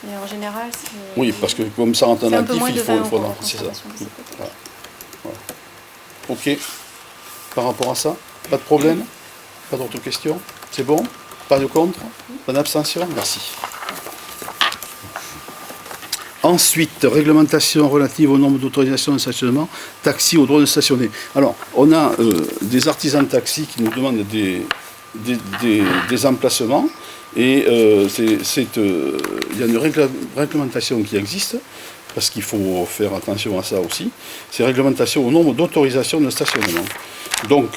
Et en général, c'est... Oui, parce que comme ça rentre en actif, il faut... C'est ça. Voilà. Voilà. Ok. Par rapport à ça, pas de problème? Pas d'autres questions? C'est bon? Pas de contre? Pas d'abstention? Merci. Ensuite, réglementation relative au nombre d'autorisations de stationnement, taxi au droit de stationner. Alors, on a des artisans de taxi qui nous demandent des emplacements, et il y a une réglementation qui existe, parce qu'il faut faire attention à ça aussi. C'est réglementation au nombre d'autorisations de stationnement. Donc,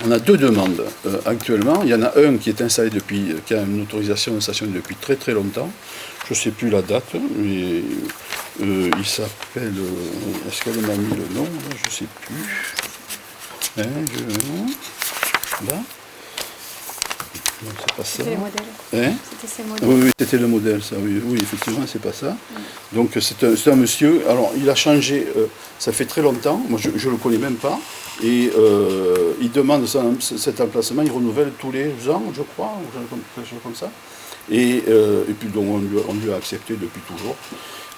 on a deux demandes actuellement. Il y en a un qui est installé qui a une autorisation de stationner depuis très très longtemps. Je ne sais plus la date, mais il s'appelle... Est-ce qu'elle m'a mis le nom? Je ne sais plus. Là. Non, c'est pas ça. C'était les modèles. C'était ces modèles. Oui, c'était le modèle, ça. Oui, effectivement, c'est pas ça. Donc c'est un monsieur. Alors, il a changé. Ça fait très longtemps. Moi, je ne le connais même pas. Et il demande cet emplacement. Il renouvelle tous les ans, je crois, ou quelque chose comme ça. Et puis donc on lui a accepté depuis toujours.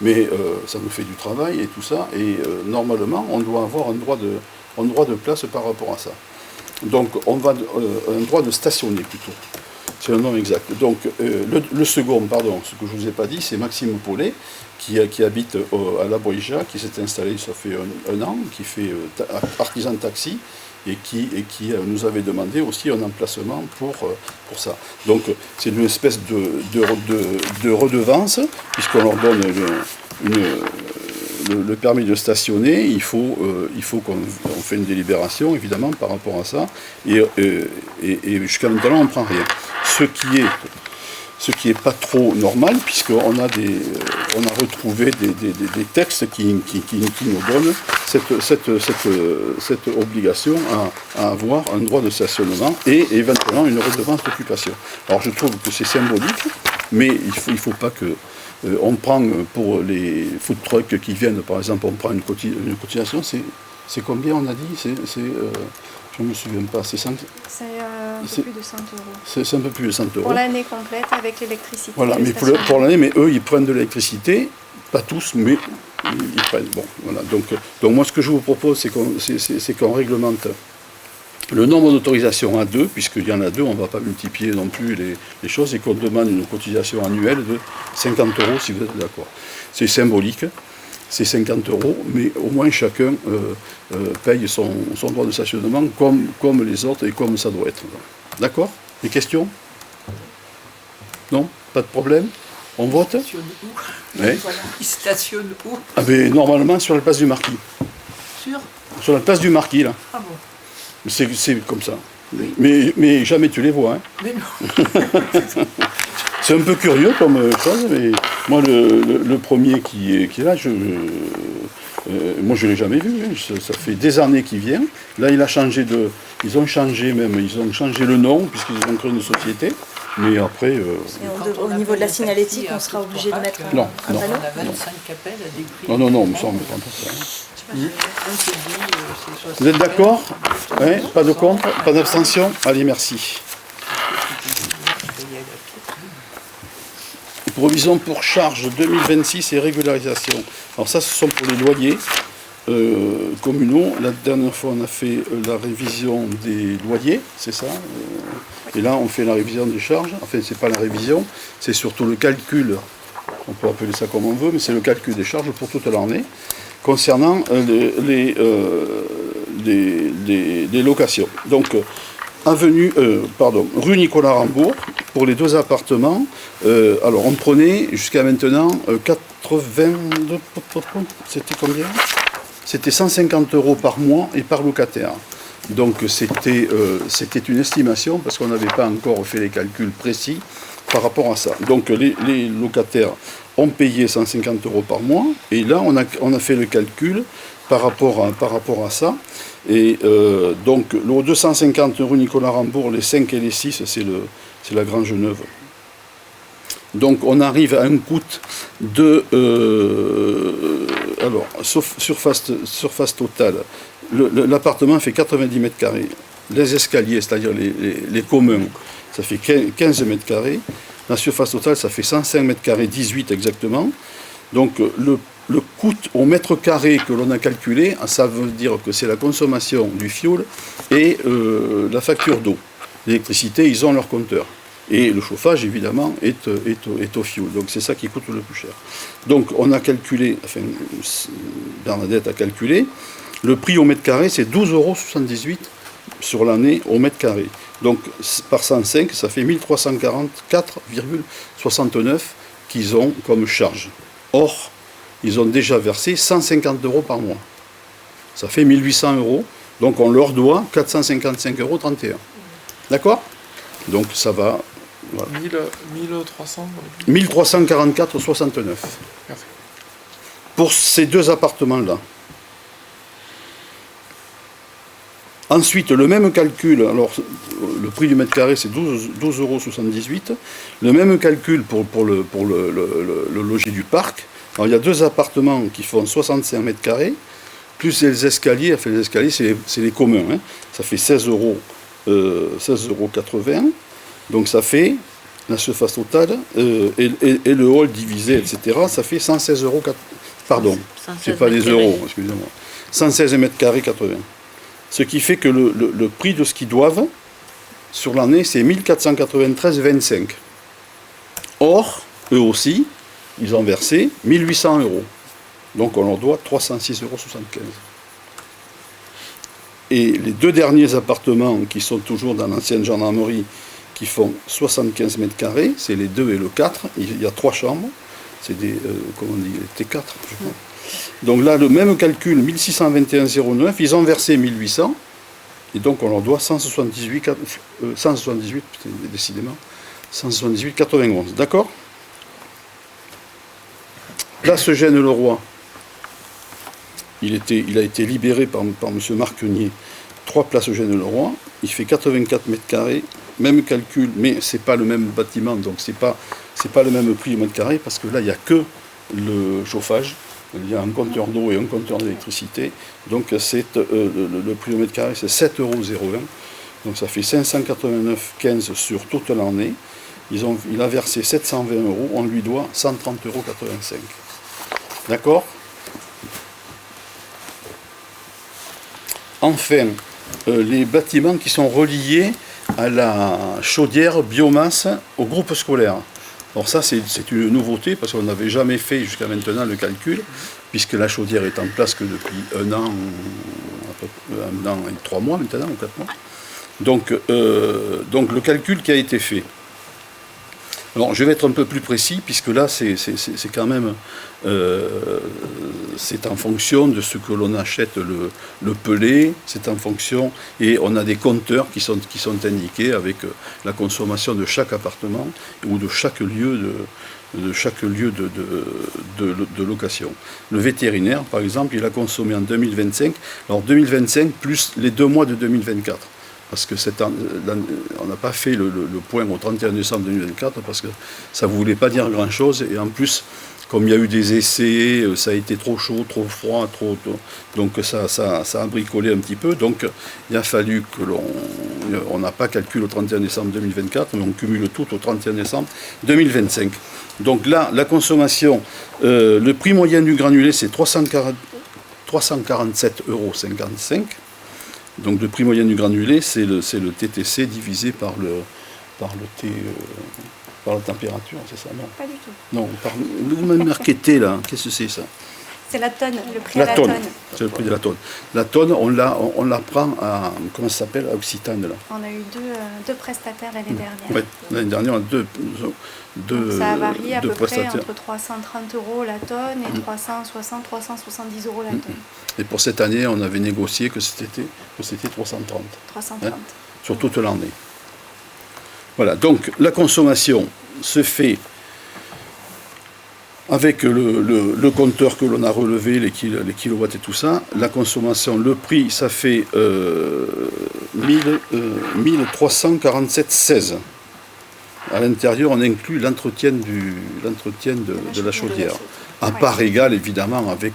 Mais ça nous fait du travail et tout ça. Et normalement, on doit avoir un droit de place par rapport à ça. Donc on va un droit de stationner plutôt. C'est le nom exact. Donc le second, ce que je ne vous ai pas dit, c'est Maxime Paulet, qui habite à La Boïja, qui s'est installé, ça fait un an, qui fait artisan de taxi, et qui nous avait demandé aussi un emplacement pour ça. Donc c'est une espèce de redevance, puisqu'on leur donne le permis de stationner. Il faut qu'on fait une délibération, évidemment, par rapport à ça, et jusqu'à maintenant, on ne prend rien. Ce qui est pas trop normal, puisqu'on a retrouvé des textes qui nous donnent cette obligation à avoir un droit de stationnement et éventuellement une redevance d'occupation. Alors je trouve que c'est symbolique, mais il faut pas que on prend pour les food trucks qui viennent, par exemple, on prend une cotisation, c'est combien on a dit? Je ne me souviens pas, c'est 100... C'est un peu plus de 100 €. C'est un peu plus de 100 €. Pour l'année complète avec l'électricité. Voilà, mais pour l'année, mais eux, ils prennent de l'électricité, pas tous, mais ils prennent. Bon, voilà. Donc moi, ce que je vous propose, c'est qu'on réglemente le nombre d'autorisations à 2, puisqu'il y en a 2, on ne va pas multiplier non plus les choses, et qu'on demande une cotisation annuelle de 50 € si vous êtes d'accord. C'est symbolique. C'est 50 €, mais au moins chacun paye son droit de stationnement comme les autres et comme ça doit être. D'accord? Des questions? Non? Pas de problème? On vote? Il stationne où? Ouais. Voilà. Il stationne où? Ah ben, normalement sur la place du Marquis. Sur la place du Marquis, là. Ah bon? C'est comme ça. Mais jamais tu les vois. Hein. Mais non. C'est un peu curieux comme chose, mais moi, le premier qui est là, moi je ne l'ai jamais vu, hein. Ça fait des années qu'il vient. Là, ils ont changé le nom, puisqu'ils ont créé une société. Mais après... au niveau de la signalétique, on sera obligé de mettre un non, panneau. On a 25 appels à des prix. Non, me semble pas ça. Vous êtes d'accord? Ouais, pas de contre? Pas d'abstention? Allez, merci. Provision pour charge 2026 et régularisation. Alors ça, ce sont pour les loyers communaux. La dernière fois, on a fait la révision des loyers, c'est ça. Et là, on fait la révision des charges. Enfin, c'est pas la révision, c'est surtout le calcul. On peut appeler ça comme on veut, mais c'est le calcul des charges pour toute l'année concernant les locations. Donc, rue Nicolas Rambourg, pour les 2 appartements, alors on prenait jusqu'à maintenant 82, c'était combien? C'était 150 € par mois et par locataire. Donc c'était une estimation parce qu'on n'avait pas encore fait les calculs précis par rapport à ça. Donc les locataires ont payé 150 € par mois et là on a fait le calcul par rapport à ça. Et donc, le 250 rue Nicolas Rambourg, les 5 et les 6, c'est la Grange Neuve. Donc, on arrive à un coût de... alors, surface totale, l'appartement fait 90 mètres carrés. Les escaliers, c'est-à-dire les communs, ça fait 15 mètres carrés. La surface totale, ça fait 105 mètres carrés, 18 exactement. Donc, le coût au mètre carré que l'on a calculé, ça veut dire que c'est la consommation du fioul et la facture d'eau. L'électricité, ils ont leur compteur. Et le chauffage, évidemment, est au fioul. Donc c'est ça qui coûte le plus cher. Donc on a calculé, enfin Bernadette a calculé, le prix au mètre carré, c'est 12,78 € sur l'année au mètre carré. Donc par 105, ça fait 1344,69 qu'ils ont comme charge. Or, ils ont déjà versé 150 € par mois. Ça fait 1800 €, donc on leur doit 455,31 €. D'accord? Donc ça va... Voilà. 1300 1344,69 €. Merci. Pour ces 2 appartements-là. Ensuite, le même calcul, alors le prix du mètre carré c'est 12,78 €. Le même calcul pour le logis du parc. Alors, il y a 2 appartements qui font 65 mètres carrés, plus les escaliers. Enfin, les escaliers, c'est les communs. Hein. Ça fait 16,80 €. Donc, ça fait la surface totale et le hall divisé, etc. Ça fait 116 €. Pardon, c'est pas des euros, excusez-moi. 116 mètres carrés 80. Ce qui fait que le prix de ce qu'ils doivent sur l'année, c'est 1493,25 €. Or, eux aussi, ils ont versé 1800 €. Donc on leur doit 306,75 €. Et les 2 derniers appartements qui sont toujours dans l'ancienne gendarmerie, qui font 75 mètres carrés, c'est les 2 et le 4, il y a 3 chambres, c'est des, comment on dit, T4, je crois. Donc là, le même calcul, 1621,09, ils ont versé 1800, et donc on leur doit 178, décidément, 178,91. D'accord? Place Eugène-le-Roi, il a été libéré par M. Marquenier, 3 places Eugène-le-Roi, il fait 84 mètres carrés, même calcul, mais c'est pas le même bâtiment, donc c'est pas le même prix au mètre carré, parce que là, il n'y a que le chauffage, il y a un compteur d'eau et un compteur d'électricité, donc le prix au mètre carré, c'est 7,01 €, donc ça fait 589,15 € sur toute l'année. Il a versé 720 €, on lui doit 130,85 €. D'accord? Enfin, les bâtiments qui sont reliés à la chaudière biomasse au groupe scolaire. Alors ça, c'est une nouveauté, parce qu'on n'avait jamais fait jusqu'à maintenant le calcul, puisque la chaudière est en place que depuis un an et 3 mois maintenant, ou 4 mois. Donc le calcul qui a été fait. Alors, je vais être un peu plus précis, puisque là, c'est quand même... c'est en fonction de ce que l'on achète le pelé, c'est en fonction... Et on a des compteurs qui sont indiqués avec la consommation de chaque appartement ou de chaque lieu de location. Le vétérinaire, par exemple, il a consommé en 2025, alors 2025 plus les 2 mois de 2024. Parce que on n'a pas fait le point au 31 décembre 2024 parce que ça ne voulait pas dire grand-chose. Et en plus, comme il y a eu des essais, ça a été trop chaud, trop froid, donc ça a bricolé un petit peu. Donc il a fallu que on n'a pas calculé au 31 décembre 2024, mais on cumule tout au 31 décembre 2025. Donc là, la consommation, le prix moyen du granulé, c'est 347,55 €. Donc le prix moyen du granulé, c'est le TTC divisé par la température, c'est ça, non? Pas du tout. Non, vous m'avez marqué T là, qu'est-ce que c'est ça? C'est la tonne, le prix à la tonne. C'est le prix de la tonne. La tonne, on la prend à, comment ça s'appelle, à Occitane là. On a eu deux prestataires l'année dernière. Oui, l'année dernière, on a deux ça a varié à peu près prestataires. entre 330 € la tonne et 370 € la tonne. Et pour cette année, on avait négocié que c'était 330. 330. Sur toute l'année. Voilà, donc la consommation se fait avec le compteur que l'on a relevé, les kilowatts et tout ça. La consommation, le prix, ça fait 1347,16. À l'intérieur, on inclut l'entretien de la chaudière. À part égale, évidemment, avec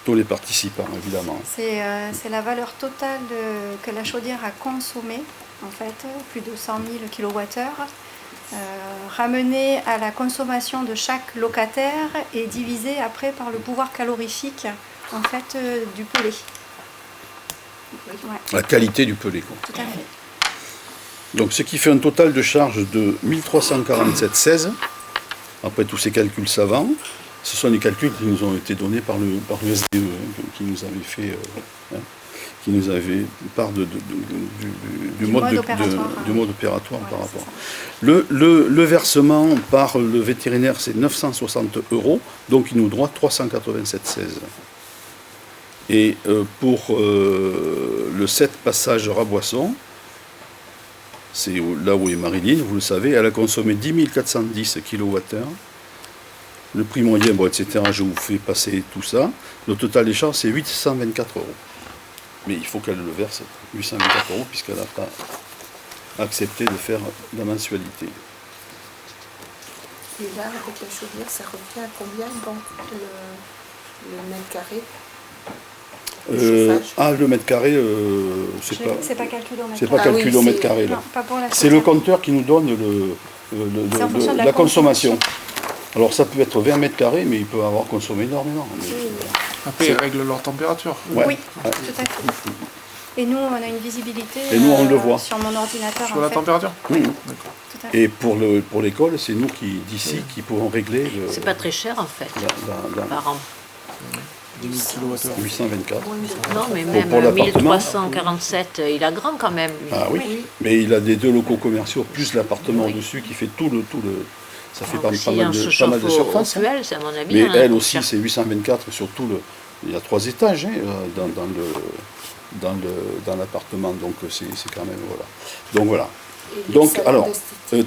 tous les participants, évidemment. C'est la valeur totale que la chaudière a consommée, en fait, plus de 100 000 kWh, ramenée à la consommation de chaque locataire et divisée après par le pouvoir calorifique, en fait, du pelé. Ouais. La qualité du pelé, quoi. Tout à fait. Donc, ce qui fait un total de charge de 1347,16. Après tous ces calculs savants, ce sont les calculs qui nous ont été donnés par le SDE, qui nous avait fait, qui nous avait part du mode opératoire par rapport. Le versement par le vétérinaire, c'est 960 €, donc il nous doit 387,16. Et pour le 7 passage Raboisson, c'est là où est Marilyn, vous le savez, elle a consommé 10 410 kWh. Le prix moyen, bon, etc., je vous fais passer tout ça. Le total des charges, c'est 824 €. Mais il faut qu'elle le verse, 824 €, puisqu'elle n'a pas accepté de faire la mensualité. Et là, avec la chaudière, ça revient à combien donc le mètre carré? Le mètre carré, c'est pas calculé au mètre carré. C'est pas calculé au mètre carré, là. Non, pas pour la C'est le compteur qui nous donne la consommation. Alors ça peut être 20 mètres carrés, mais il peut avoir consommé énormément. Après, ils règlent leur température. Ouais. Oui, tout à fait. Et nous, on a une visibilité Et nous, on le voit. sur mon ordinateur. Sur la température? Oui. Tout à fait. Et pour l'école, c'est nous d'ici qui pouvons régler. C'est pas très cher en fait, par an. 10 000 kWh. 824. Non, mais Pour même l'appartement. 1347, il a grand quand même. Lui. Ah oui. Mais il a des 2 locaux commerciaux, plus l'appartement dessus qui fait tout le. Ça fait pas mal de surface. Au fuel, c'est à mon avis. Mais elle aussi, c'est 824 sur tout le. Il y a 3 étages dans l'appartement, donc c'est quand même voilà. Donc voilà. Donc alors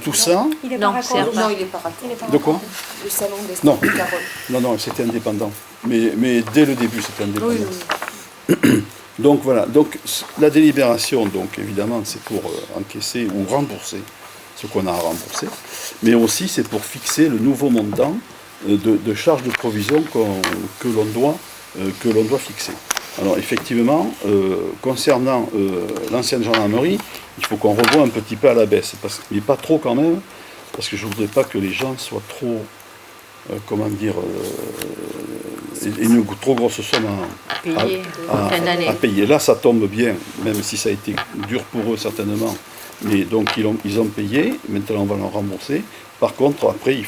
tout ça. Il est Non, pas c'est raccord. Non, il n'est pas raccord. De quoi? Le salon Non. d'esthétique Carole. Non, c'était indépendant. Mais dès le début, c'était indépendant. Oui. Donc voilà. Donc la délibération, donc évidemment, c'est pour encaisser ou rembourser ce qu'on a à rembourser, mais aussi c'est pour fixer le nouveau montant de charges de provision que l'on doit fixer. Alors effectivement, concernant l'ancienne gendarmerie, il faut qu'on revoie un petit peu à la baisse, mais pas trop quand même, parce que je ne voudrais pas que les gens soient trop, une trop grosse somme à payer. Là, ça tombe bien, même si ça a été dur pour eux certainement, mais donc ils ont payé, maintenant on va leur rembourser. Par contre, après, il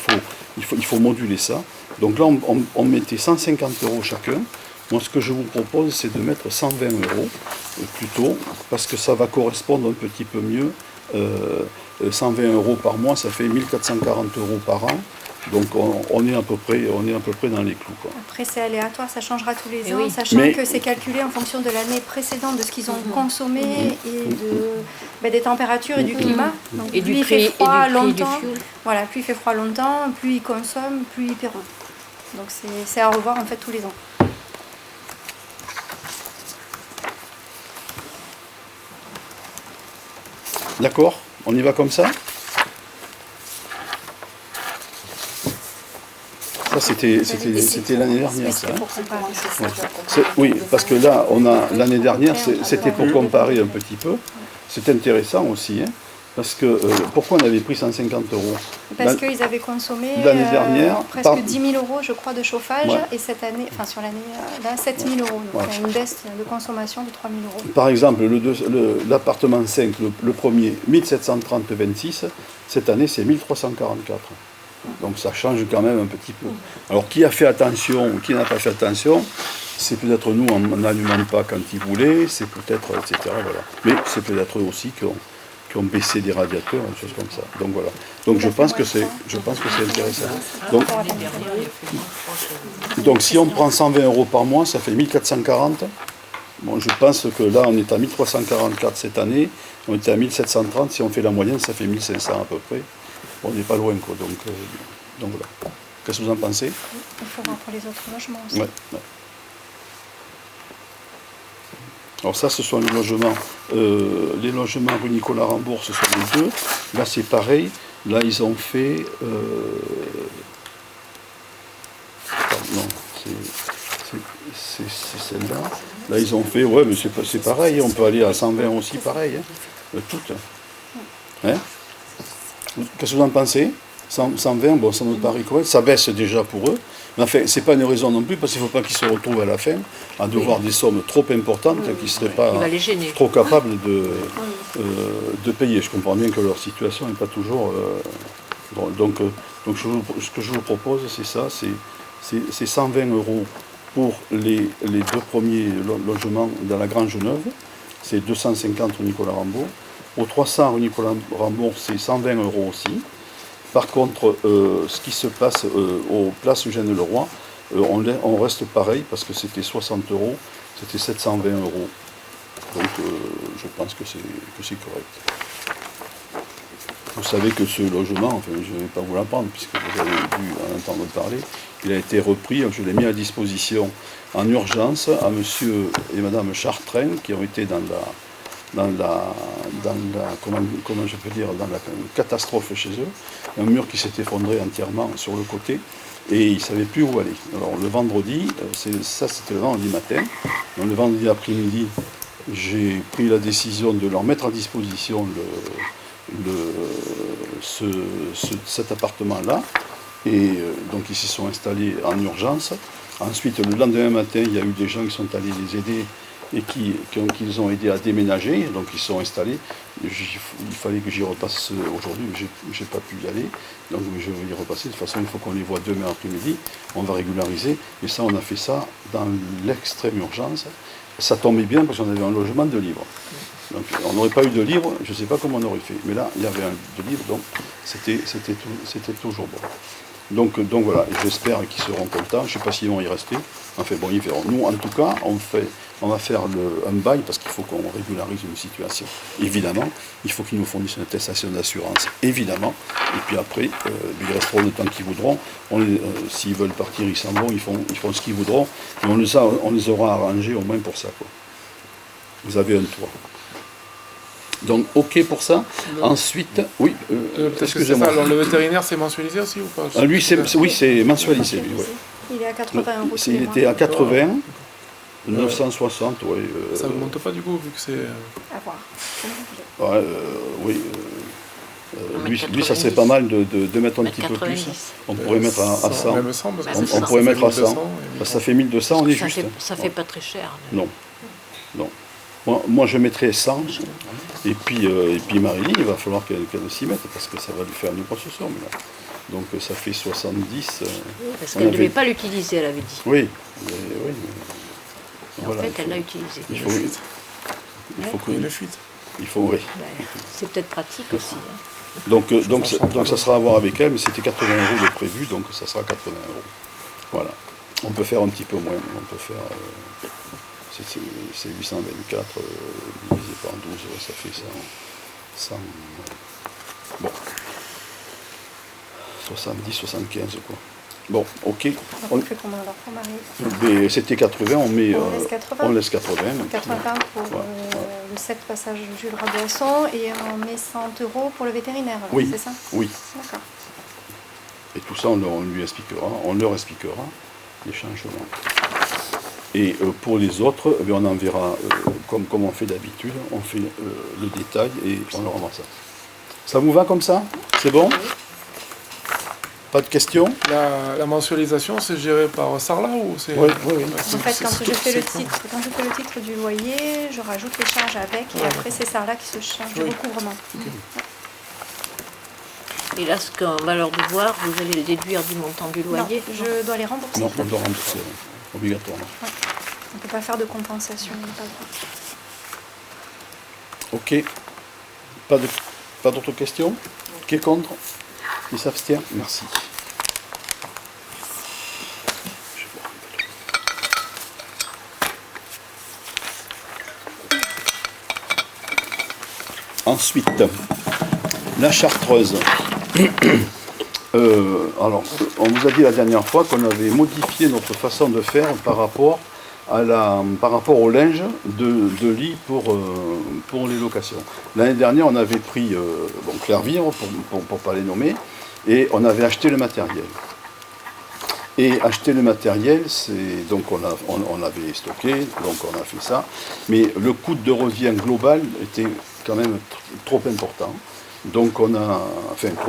faut moduler ça. Donc là, on mettait 150 € chacun. Moi, ce que je vous propose, c'est de mettre 120 € plutôt, parce que ça va correspondre un petit peu mieux 120 € par mois, ça fait 1440 € par an. Donc on est à peu près dans les clous, quoi. Après, c'est aléatoire, ça changera tous les Et ans, oui. sachant Mais- que c'est calculé en fonction de l'année précédente, de ce qu'ils ont consommé et des températures et du climat. Donc, Et plus du il prix, fait froid et du prix du longtemps, fuel. voilà, plus il fait froid longtemps, plus il consomme, plus il perd. Donc c'est à revoir en fait tous les ans. D'accord? On y va comme ça? Ça, c'était l'année dernière, ça. Pour comparer. Ouais. Oui, parce que là, l'année dernière, c'était pour comparer un petit peu. C'est intéressant aussi, hein, parce que pourquoi on avait pris 150 €? Parce qu'ils avaient consommé l'année dernière, presque 10 000 € je crois de chauffage, Ouais. et cette année, enfin sur l'année là, 7 000 €. Donc Ouais. il y a une baisse de consommation de 3 000 €. Par exemple, l'appartement 5, le premier, 1730,26, cette année, c'est 1344. Donc ça change quand même un petit peu. Alors qui a fait attention ou qui n'a pas fait attention, c'est peut-être nous, on n'alimente pas quand ils voulaient, c'est peut-être, etc. Voilà. Mais c'est peut-être eux aussi qui ont baissé des radiateurs, des choses comme ça. Donc voilà. Donc je pense que c'est intéressant. Donc si on prend 120 € par mois, ça fait 1440. Bon, je pense que là, on est à 1344 cette année, on était à 1730, si on fait la moyenne, ça fait 1500 à peu près. On n'est pas loin, quoi. Donc voilà. Qu'est-ce que vous en pensez? Il faudra pour les autres logements aussi. Ouais. Alors ça, ce sont les logements. Les logements rue Nicolas Rambourg, ce sont les deux. Là, c'est pareil. Là, ils ont fait... non, c'est celle-là. Là, ils ont fait... Ouais, mais c'est pareil. On peut aller à 120 aussi, pareil. Hein. Toutes. Hein? Qu'est-ce que vous en pensez? 120, bon, ça me paraît correct. Ça baisse déjà pour eux. Mais enfin, c'est pas une raison non plus, parce qu'il ne faut pas qu'ils se retrouvent à la fin à devoir des sommes trop importantes qu'ils ne seraient pas Il va les gêner. trop capables de payer. Je comprends bien que leur situation n'est pas toujours... bon, donc ce que je vous propose, c'est ça, c'est 120 € pour les deux premiers logements dans la Grande Genève. C'est 250 rue Nicolas Rambourg. Au 300 rue Nicolas Rambourg, c'est 120 € aussi. Par contre, ce qui se passe aux places Eugène Leroy, on reste pareil parce que c'était 60 €, c'était 720 €. Donc je pense que c'est correct. Vous savez que ce logement, enfin, je ne vais pas vous l'apprendre puisque vous avez dû en entendre parler, il a été repris, je l'ai mis à disposition en urgence à monsieur et madame Chartrain qui ont été dans la comment je peux dire, dans la catastrophe chez eux, un mur qui s'est effondré entièrement sur le côté et ils ne savaient plus où aller. Alors le vendredi, c'était le vendredi matin, donc le vendredi après-midi, j'ai pris la décision de leur mettre à disposition cet appartement-là et donc ils s'y sont installés en urgence. Ensuite, le lendemain matin, il y a eu des gens qui sont allés les aider et qu'ils ont aidé à déménager, donc ils sont installés. Il fallait que j'y repasse aujourd'hui, mais je n'ai pas pu y aller, donc je vais y repasser. De toute façon, il faut qu'on les voit demain après-midi, on va régulariser, et ça, on a fait ça dans l'extrême urgence. Ça tombait bien parce qu'on avait un logement de libre. Donc on n'aurait pas eu de libre, je ne sais pas comment on aurait fait, mais là, il y avait un de libre, donc c'était toujours bon. Donc voilà, j'espère qu'ils seront contents, je ne sais pas s'ils vont y rester, enfin bon, ils verront. Nous, en tout cas, on va faire un bail parce qu'il faut qu'on régularise une situation. Évidemment, il faut qu'ils nous fournissent une attestation d'assurance, évidemment, et puis après, ils resteront le temps qu'ils voudront. S'ils veulent partir, ils s'en vont, ils font ce qu'ils voudront, mais on les aura arrangés au moins pour ça, quoi. Vous avez un toit. Donc, ok pour ça. Ensuite, oui, excusez-moi. Alors, le vétérinaire, c'est mensualisé aussi ou pas? Lui, c'est mensualisé, lui, ouais. Il est à 80 € tous les Il mois. était à 80, 960, oui. Ça ne monte pas du coup, vu que c'est... À voir. Oui. Lui, ça serait pas mal de mettre un petit peu plus. 90. On pourrait mettre à 100. Même 100, parce que On pourrait mettre à 100. 1200, Parce que ça fait 1200, on est juste. Ça fait pas très cher. Non. Moi, je mettrais 100. Et puis Marie-Line, il va falloir qu'elle s'y mette, parce que ça va lui faire une grosse somme, là. Donc ça fait 70. Parce qu'elle ne devait pas l'utiliser, elle avait dit. Oui. Et en fait, elle l'a utilisé. Il faut Il y a une fuite. Il faut, oui. C'est peut-être pratique aussi. Hein. Donc ça sera à voir avec elle, mais c'était 80 € de prévu, donc ça sera 80 €. Voilà. On peut faire un petit peu moins, on peut faire... c'est 824 divisé par 12, ça fait 100 bon, 70, 75 quoi. Bon, ok. On fait comment alors pour Marie? Mais c'était 80, on met... On laisse 80. On laisse 80. 80 pour le 7 passage Jules Rabasson et on met 100 € pour le vétérinaire, oui. C'est ça? Oui. D'accord. Et tout ça, on leur expliquera les changements. Et pour les autres, eh bien, on enverra, comme on fait d'habitude, on fait le détail et on leur envoie ça. Ça vous va comme ça? C'est bon? Pas de questions? La mensualisation, c'est géré par Sarla ou c'est... Oui. En fait, quand je fais le titre du loyer, je rajoute les charges avec et après c'est Sarla qui se charge du recouvrement. Et là, ce qu'on va leur devoir, vous allez le déduire du montant du loyer? Non, je dois les rembourser. Non, on doit rembourser, obligatoirement. Ouais. On ne peut pas faire de compensation. Ok. Pas d'autres questions? Qui est contre? Qui s'abstient? Merci. Ensuite, la Chartreuse. Alors, on vous a dit la dernière fois qu'on avait modifié notre façon de faire par rapport au linge de lit pour les locations. L'année dernière, on avait pris Clairvivre, pour ne pas les nommer, et on avait acheté le matériel. Et acheter le matériel, donc on l'avait stocké, donc on a fait ça, mais le coût de revient global était quand même trop important. Donc trop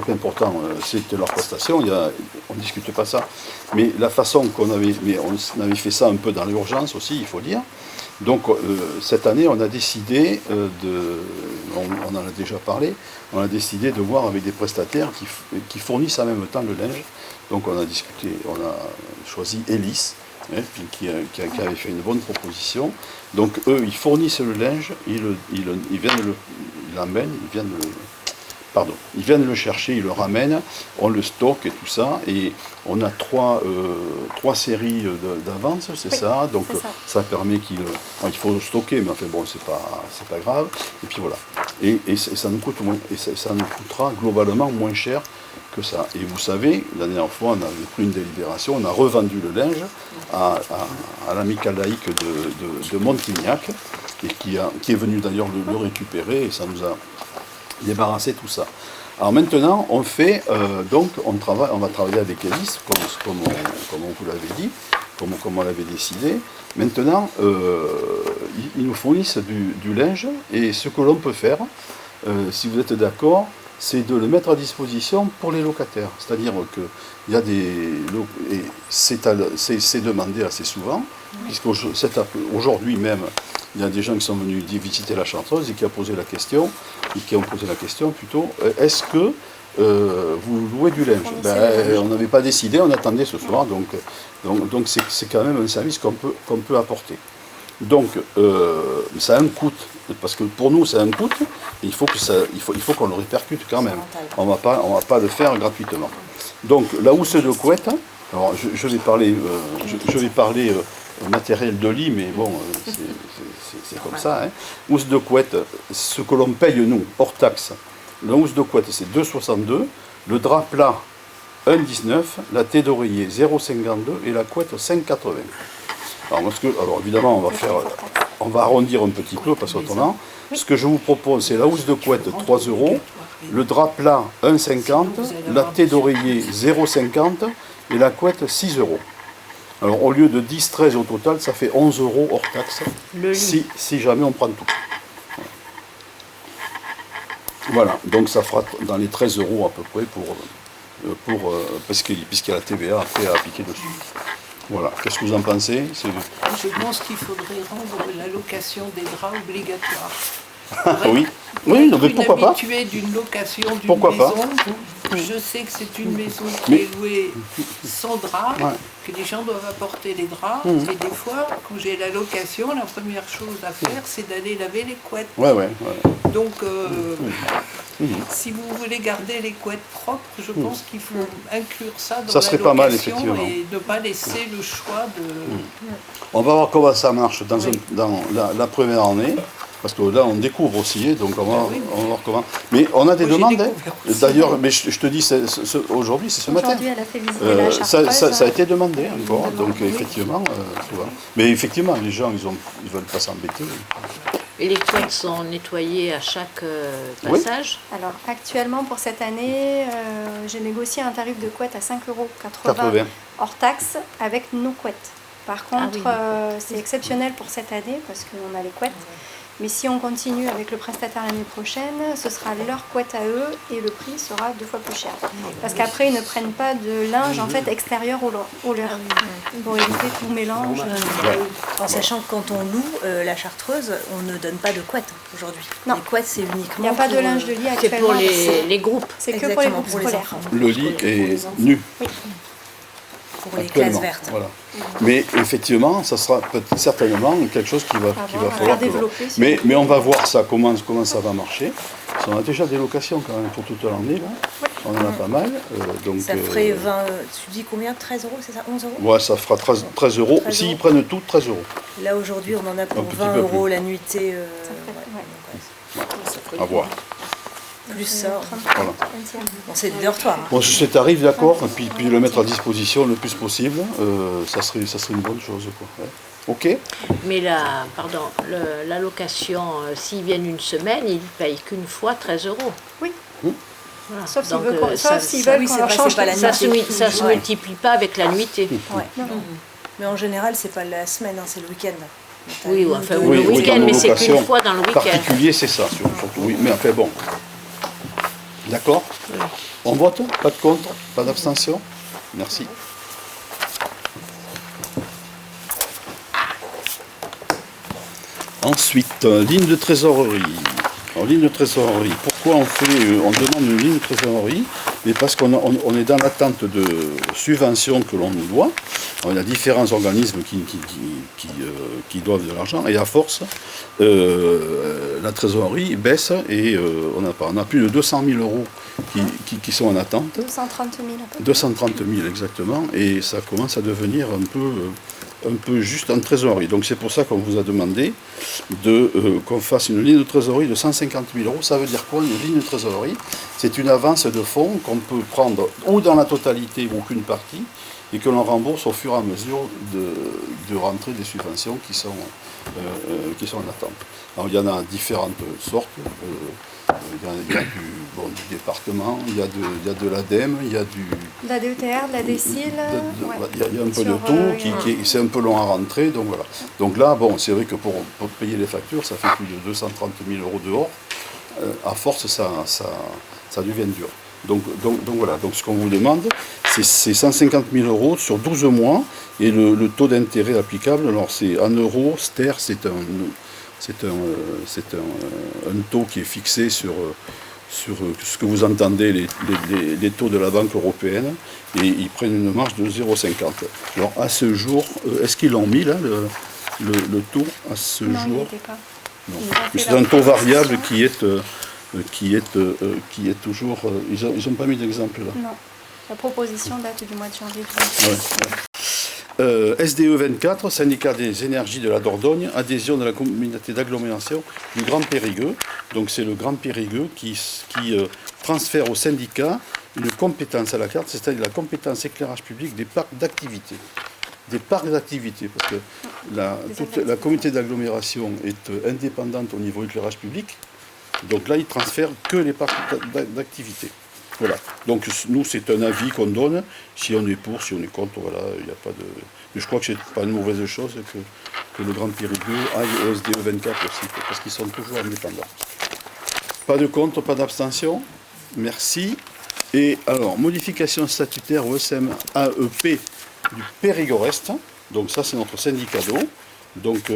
important, c'était leur prestation, on ne discute pas ça. Mais la façon on avait fait ça un peu dans l'urgence aussi, il faut dire. Donc cette année, on a décidé on en a déjà parlé, on a décidé de voir avec des prestataires qui fournissent en même temps le linge. Donc on a discuté, on a choisi Elis, qui avait fait une bonne proposition. Donc eux, ils fournissent le linge, ils viennent le chercher, ils le ramènent, on le stocke et tout ça, et on a trois séries d'avance, c'est ça, donc ça permet il faut le stocker, mais enfin bon, c'est pas grave, et puis voilà. Et ça nous coûte moins, et ça nous coûtera globalement moins cher que ça. Et vous savez, la dernière fois, on avait pris une délibération, on a revendu le linge à l'amicale laïque de Montignac, et qui est venu d'ailleurs le récupérer, et ça nous a débarrasser tout ça. Alors maintenant, on fait on va travailler avec Elis, comme on vous l'avait dit, comme on l'avait décidé. Maintenant, ils nous fournissent du linge, et ce que l'on peut faire, si vous êtes d'accord, c'est de le mettre à disposition pour les locataires. C'est-à-dire que c'est demandé assez souvent, puisqu'aujourd'hui même, il y a des gens qui sont venus visiter la Chartreuse et qui ont posé la question plutôt, est-ce que vous louez du linge? On n'avait pas décidé, on attendait ce soir, donc c'est quand même un service qu'on peut apporter. Donc ça a un coût, parce que pour nous ça a un coût, et il faut qu'on le répercute quand même. On va pas le faire gratuitement. Donc la housse de couette, alors je vais parler matériel de lit, mais bon, c'est comme ça. Hein. Housse de couette, ce que l'on paye nous, hors taxe, la housse de couette c'est 2,62, le drap plat 1,19, la thé d'oreiller 0,52 et la couette 5,80. Alors évidemment, on va arrondir un petit peu, parce qu'autrement, ce que je vous propose, c'est la housse de couette 3 €, le drap plat 1,50, la thé d'oreiller 0,50 et la couette 6 €. Alors au lieu de 10, 13 au total, ça fait 11 € hors taxe, si jamais on prend tout. Voilà, donc ça fera dans les 13 € à peu près puisqu'il y a la TVA après à appliquer dessus. Voilà, qu'est-ce que vous en pensez? Je pense qu'il faudrait rendre la location des draps obligatoire. Oui, non, mais pourquoi pas? Habitué d'une location d'une pourquoi maison, pas Je sais que c'est une maison qui est louée sans drap, Ouais. que les gens doivent apporter les draps. Et des fois, quand j'ai la location, la première chose à faire, c'est d'aller laver les couettes. Ouais. Donc, si vous voulez garder les couettes propres, je pense qu'il faut inclure ça dans Ça la serait pas mal, location effectivement. et ne pas laisser le choix de... On va voir comment ça marche dans la première année. Parce que là, on découvre aussi, donc on va voir comment. Mais on a des Moi, j'ai demandes. découvert aussi. D'ailleurs, mais je te dis, aujourd'hui, c'est ce matin. Aujourd'hui, elle a fait visiter la Chartreuse. Ça a été demandé encore, donc effectivement, souvent. Mais effectivement, les gens, ils veulent pas s'embêter. Et les couettes sont nettoyées à chaque passage. Alors actuellement pour cette année, j'ai négocié un tarif de couette à 5,80 € 80. hors taxe avec nos couettes. Par contre, Ah oui. c'est exceptionnel pour cette année parce qu'on a les couettes. Mais si on continue avec le prestataire l'année prochaine, ce sera leur couette à eux et le prix sera 2 fois plus cher. Parce qu'après, ils ne prennent pas de linge en fait extérieur au leur pour éviter tout mélange. En sachant que quand on loue la Chartreuse, on ne donne pas de couette aujourd'hui. Non. Les couettes, c'est uniquement. Il n'y a pas de pour, linge de lit C'est actuellement. pour les groupes. C'est que pour les Exactement, groupes pour les scolaires. enfants. Le lit est nu. Pour les actuellement. classes vertes. Voilà. Mais effectivement, ça sera certainement quelque chose qui va falloir développer. Mais on va voir ça, comment ça va marcher. Parce qu'on a déjà des locations quand même pour toute l'année, là. On en a pas mal. Donc, Ça ferait 20. Tu dis combien? 13 €, c'est ça? 11 €? Ouais, ça fera 13 €. 13 S'ils €. prennent tout, 13 €. Là aujourd'hui, on en a pour Un petit 20 peu € plus. la nuitée. À voir. Plus ça. Voilà. Bon, c'est des dortoirs. Hein. Bon, si c'est tarif, d'accord, et puis le mettre à disposition le plus possible, ça serait une bonne chose, quoi. Ouais. Ok. Mais la location, s'ils viennent une semaine, ils ne payent qu'une fois 13 €. Oui. Voilà. Sauf s'ils Donc, veulent qu'on ça- veulent qu'on leur c'est change pas la de- Ça se Ouais. multiplie pas avec la nuitée. Ouais. Mais en général, c'est pas la semaine, hein, c'est le week-end. Oui, enfin, Oui, le oui, week-end, dans mais nos c'est locations qu'une fois dans le week-end. Particulier, c'est ça, surtout. Oui, mais enfin bon. D'accord. On vote? Pas de contre? Pas d'abstention? Merci. Ensuite, ligne de trésorerie. Alors, ligne de trésorerie, pourquoi on demande une ligne de trésorerie? Mais parce qu'on est dans l'attente de subventions que l'on nous doit. Alors, il y a différents organismes qui doivent de l'argent, et à force, la trésorerie baisse, et on a plus de 200 000 € qui sont en attente. 230 000 à peu près. 230 000 exactement, et ça commence à devenir un peu juste en trésorerie. Donc c'est pour ça qu'on vous a demandé qu'on fasse une ligne de trésorerie de 150 000 €. Ça veut dire quoi, une ligne de trésorerie? C'est une avance de fonds qu'on peut prendre ou dans la totalité ou qu'une partie, et que l'on rembourse au fur et à mesure de rentrée des subventions qui sont en attente. Alors il y en a différentes sortes. Il y a du département, il y a de l'ADEME, il y a De la DETR, de la DECIL. il y a un peu de tout, c'est un peu long à rentrer, donc voilà. Donc là, bon, c'est vrai que pour payer les factures, ça fait plus de 230 000 € dehors. À force, ça devient dur. Donc voilà, donc ce qu'on vous demande, c'est 150 000 € sur 12 mois, et le taux d'intérêt applicable, alors c'est en euros, ster, c'est un taux qui est fixé sur ce que vous entendez, les taux de la Banque européenne, et ils prennent une marge de 0,50. Alors à ce jour, est-ce qu'ils l'ont mis là, le taux à ce Non, il n'y jour? était pas. Non. Ils ont fait C'est la un taux variable proposition. qui est toujours... Ils n'ont pas mis d'exemple là. Non. La proposition date du mois de janvier. SDE 24, syndicat des énergies de la Dordogne, adhésion de la communauté d'agglomération du Grand Périgueux. Donc c'est le Grand Périgueux qui transfère au syndicat une compétence à la carte, c'est-à-dire la compétence éclairage public des parcs d'activité. Des parcs d'activité, parce que la communauté d'agglomération est indépendante au niveau éclairage public. Donc là, ils transfèrent que les parcs d'activité. Voilà. Donc nous, c'est un avis qu'on donne. Si on est pour, si on est contre, voilà, il n'y a pas de... Mais je crois que c'est pas une mauvaise chose que le Grand Périgueux aille au SDE 24 aussi, parce qu'ils sont toujours indépendants. Pas de contre, pas d'abstention. Merci. Et alors, modification statutaire au SMAEP du Périgord-Est. Donc ça, c'est notre syndicat d'eau. Donc,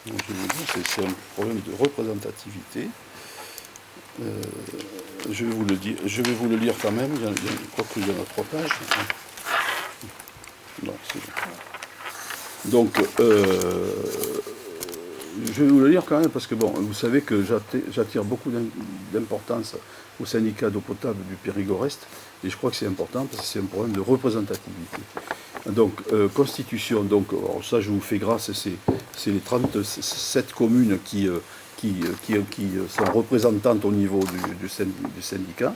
Donc, je vais vous dire, c'est un problème de représentativité. Je vais vous le lire quand même. Je crois qu'il y en a 3 pages. Non, c'est bon. Donc, je vais vous le lire quand même parce que, bon, vous savez que j'attire beaucoup d'importance au syndicat d'eau potable du Périgord-Est, et je crois que c'est important parce que c'est un problème de représentativité. Donc, constitution, donc, alors ça je vous fais grâce, c'est les 37 communes qui sont représentantes au niveau du syndicat.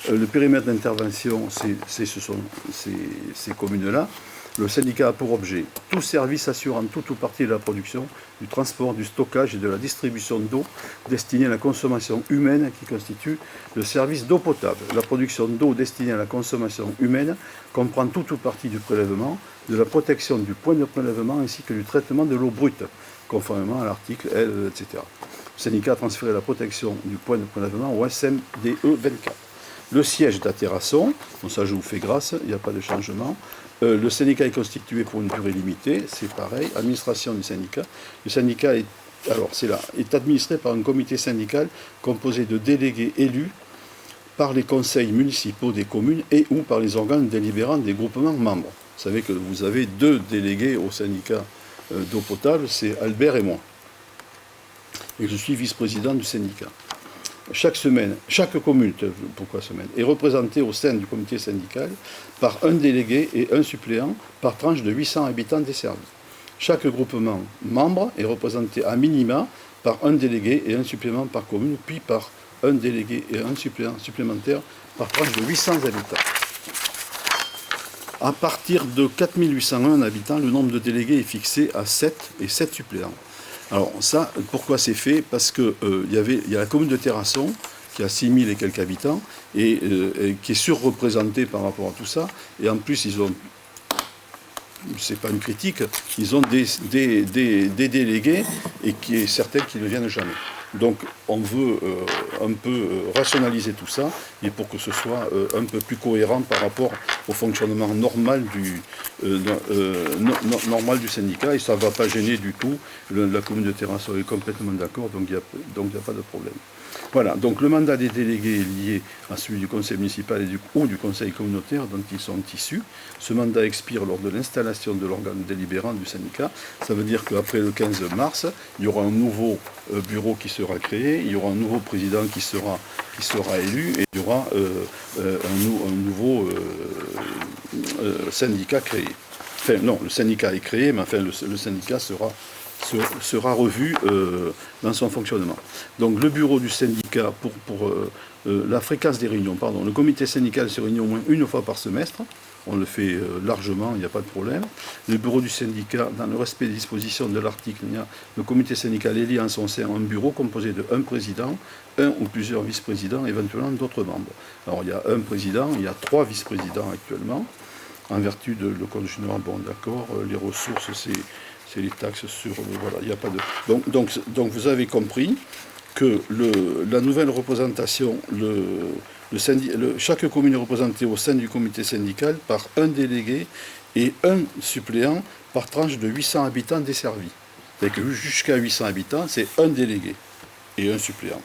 Le périmètre d'intervention, ce sont ces communes-là. Le syndicat a pour objet tout service assurant tout ou partie de la production, du transport, du stockage et de la distribution d'eau destinée à la consommation humaine qui constitue le service d'eau potable. La production d'eau destinée à la consommation humaine comprend tout ou partie du prélèvement, de la protection du point de prélèvement ainsi que du traitement de l'eau brute, conformément à l'article L, etc. Le syndicat a transféré la protection du point de prélèvement au SMDE 24. Le siège d'à Terrasson, bon ça je vous fais grâce, il n'y a pas de changement. Le syndicat est constitué pour une durée limitée, c'est pareil. Administration du syndicat. Le syndicat est administré par un comité syndical composé de délégués élus par les conseils municipaux des communes et ou par les organes délibérants des groupements membres. Vous savez que vous avez 2 délégués au syndicat d'eau potable, c'est Albert et moi. Et je suis vice-président du syndicat. Chaque commune, pourquoi semaine, est représentée au sein du comité syndical par un délégué et un suppléant par tranche de 800 habitants desservis. Chaque groupement membre est représenté à minima par un délégué et un suppléant par commune, puis par un délégué et un suppléant supplémentaire par tranche de 800 habitants. À partir de 4801 habitants, le nombre de délégués est fixé à 7 et 7 suppléants. Alors ça, pourquoi c'est fait? Parce qu'il y a la commune de Terrasson, qui a 6000 et quelques habitants, et qui est surreprésentée par rapport à tout ça, et en plus ils ont, c'est pas une critique, ils ont des délégués, et certains qui ne viennent jamais. Donc on veut un peu rationaliser tout ça, et pour que ce soit un peu plus cohérent par rapport au fonctionnement normal du syndicat, et ça ne va pas gêner du tout. La commune de Terrasson est complètement d'accord, donc il n'y a pas de problème. Voilà, donc le mandat des délégués est lié à celui du conseil municipal ou du conseil communautaire dont ils sont issus. Ce mandat expire lors de l'installation de l'organe délibérant du syndicat. Ça veut dire qu'après le 15 mars, il y aura un nouveau bureau qui sera créé, il y aura un nouveau président qui sera élu, et il y aura un nouveau syndicat créé. Enfin non, le syndicat est créé, mais enfin le syndicat sera revu dans son fonctionnement. Donc le bureau du syndicat, pour la fréquence des réunions, le comité syndical se réunit au moins une fois par semestre. On le fait largement, il n'y a pas de problème. Le bureau du syndicat, dans le respect des dispositions de l'article, le comité syndical élit en son sein un bureau composé de un président, un ou plusieurs vice-présidents, éventuellement d'autres membres. Alors il y a un président, il y a 3 vice-présidents actuellement, en vertu de le code général, bon d'accord, les ressources c'est les taxes sur... voilà, il n'y a pas de... Donc vous avez compris que la nouvelle représentation, chaque commune est représentée au sein du comité syndical par un délégué et un suppléant par tranche de 800 habitants desservis. C'est-à-dire que jusqu'à 800 habitants, c'est un délégué et un suppléant.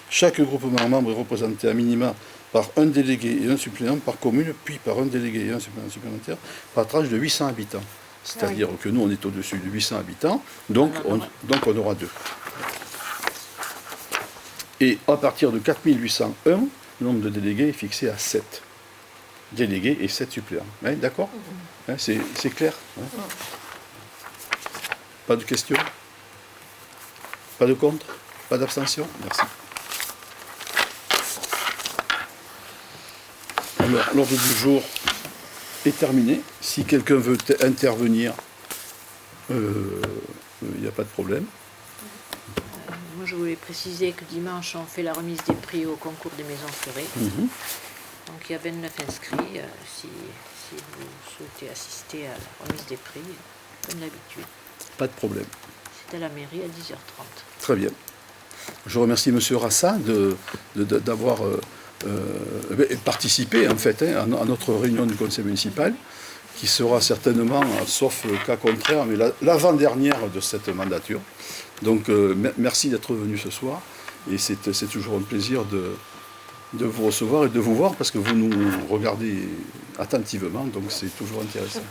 Chaque groupement membre est représenté à minima par un délégué et un suppléant par commune, puis par un délégué et un suppléant supplémentaire par tranche de 800 habitants. C'est-à-dire que nous, on est au-dessus de 800 habitants, donc on aura 2. Et à partir de 4801, le nombre de délégués est fixé à 7. Délégués et 7 suppléants. Hein, d'accord? Hein, c'est clair? Hein? Pas de questions? Pas de contre? Pas d'abstention? Merci. Alors, l'ordre du jour est terminé. Si quelqu'un veut intervenir, il n'y a pas de problème. Moi, je voulais préciser que dimanche, on fait la remise des prix au concours des maisons fleuries. Donc, il y a 29 inscrits. Si vous souhaitez assister à la remise des prix, comme d'habitude. Pas de problème. C'est à la mairie à 10h30. Très bien. Je remercie M. Rassa d'avoir participé en fait à notre réunion du conseil municipal, qui sera certainement, sauf cas contraire, mais l'avant-dernière de cette mandature. Donc merci d'être venu ce soir, et c'est toujours un plaisir de vous recevoir et de vous voir, parce que vous nous regardez attentivement, donc c'est toujours intéressant.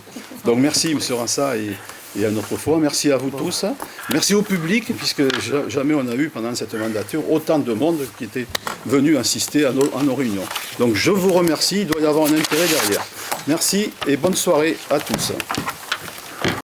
Donc merci M. Rassa, et à notre fois, merci à vous tous, merci au public, puisque jamais on a eu pendant cette mandature autant de monde qui était venu assister à nos réunions. Donc je vous remercie, il doit y avoir un intérêt derrière. Merci et bonne soirée à tous.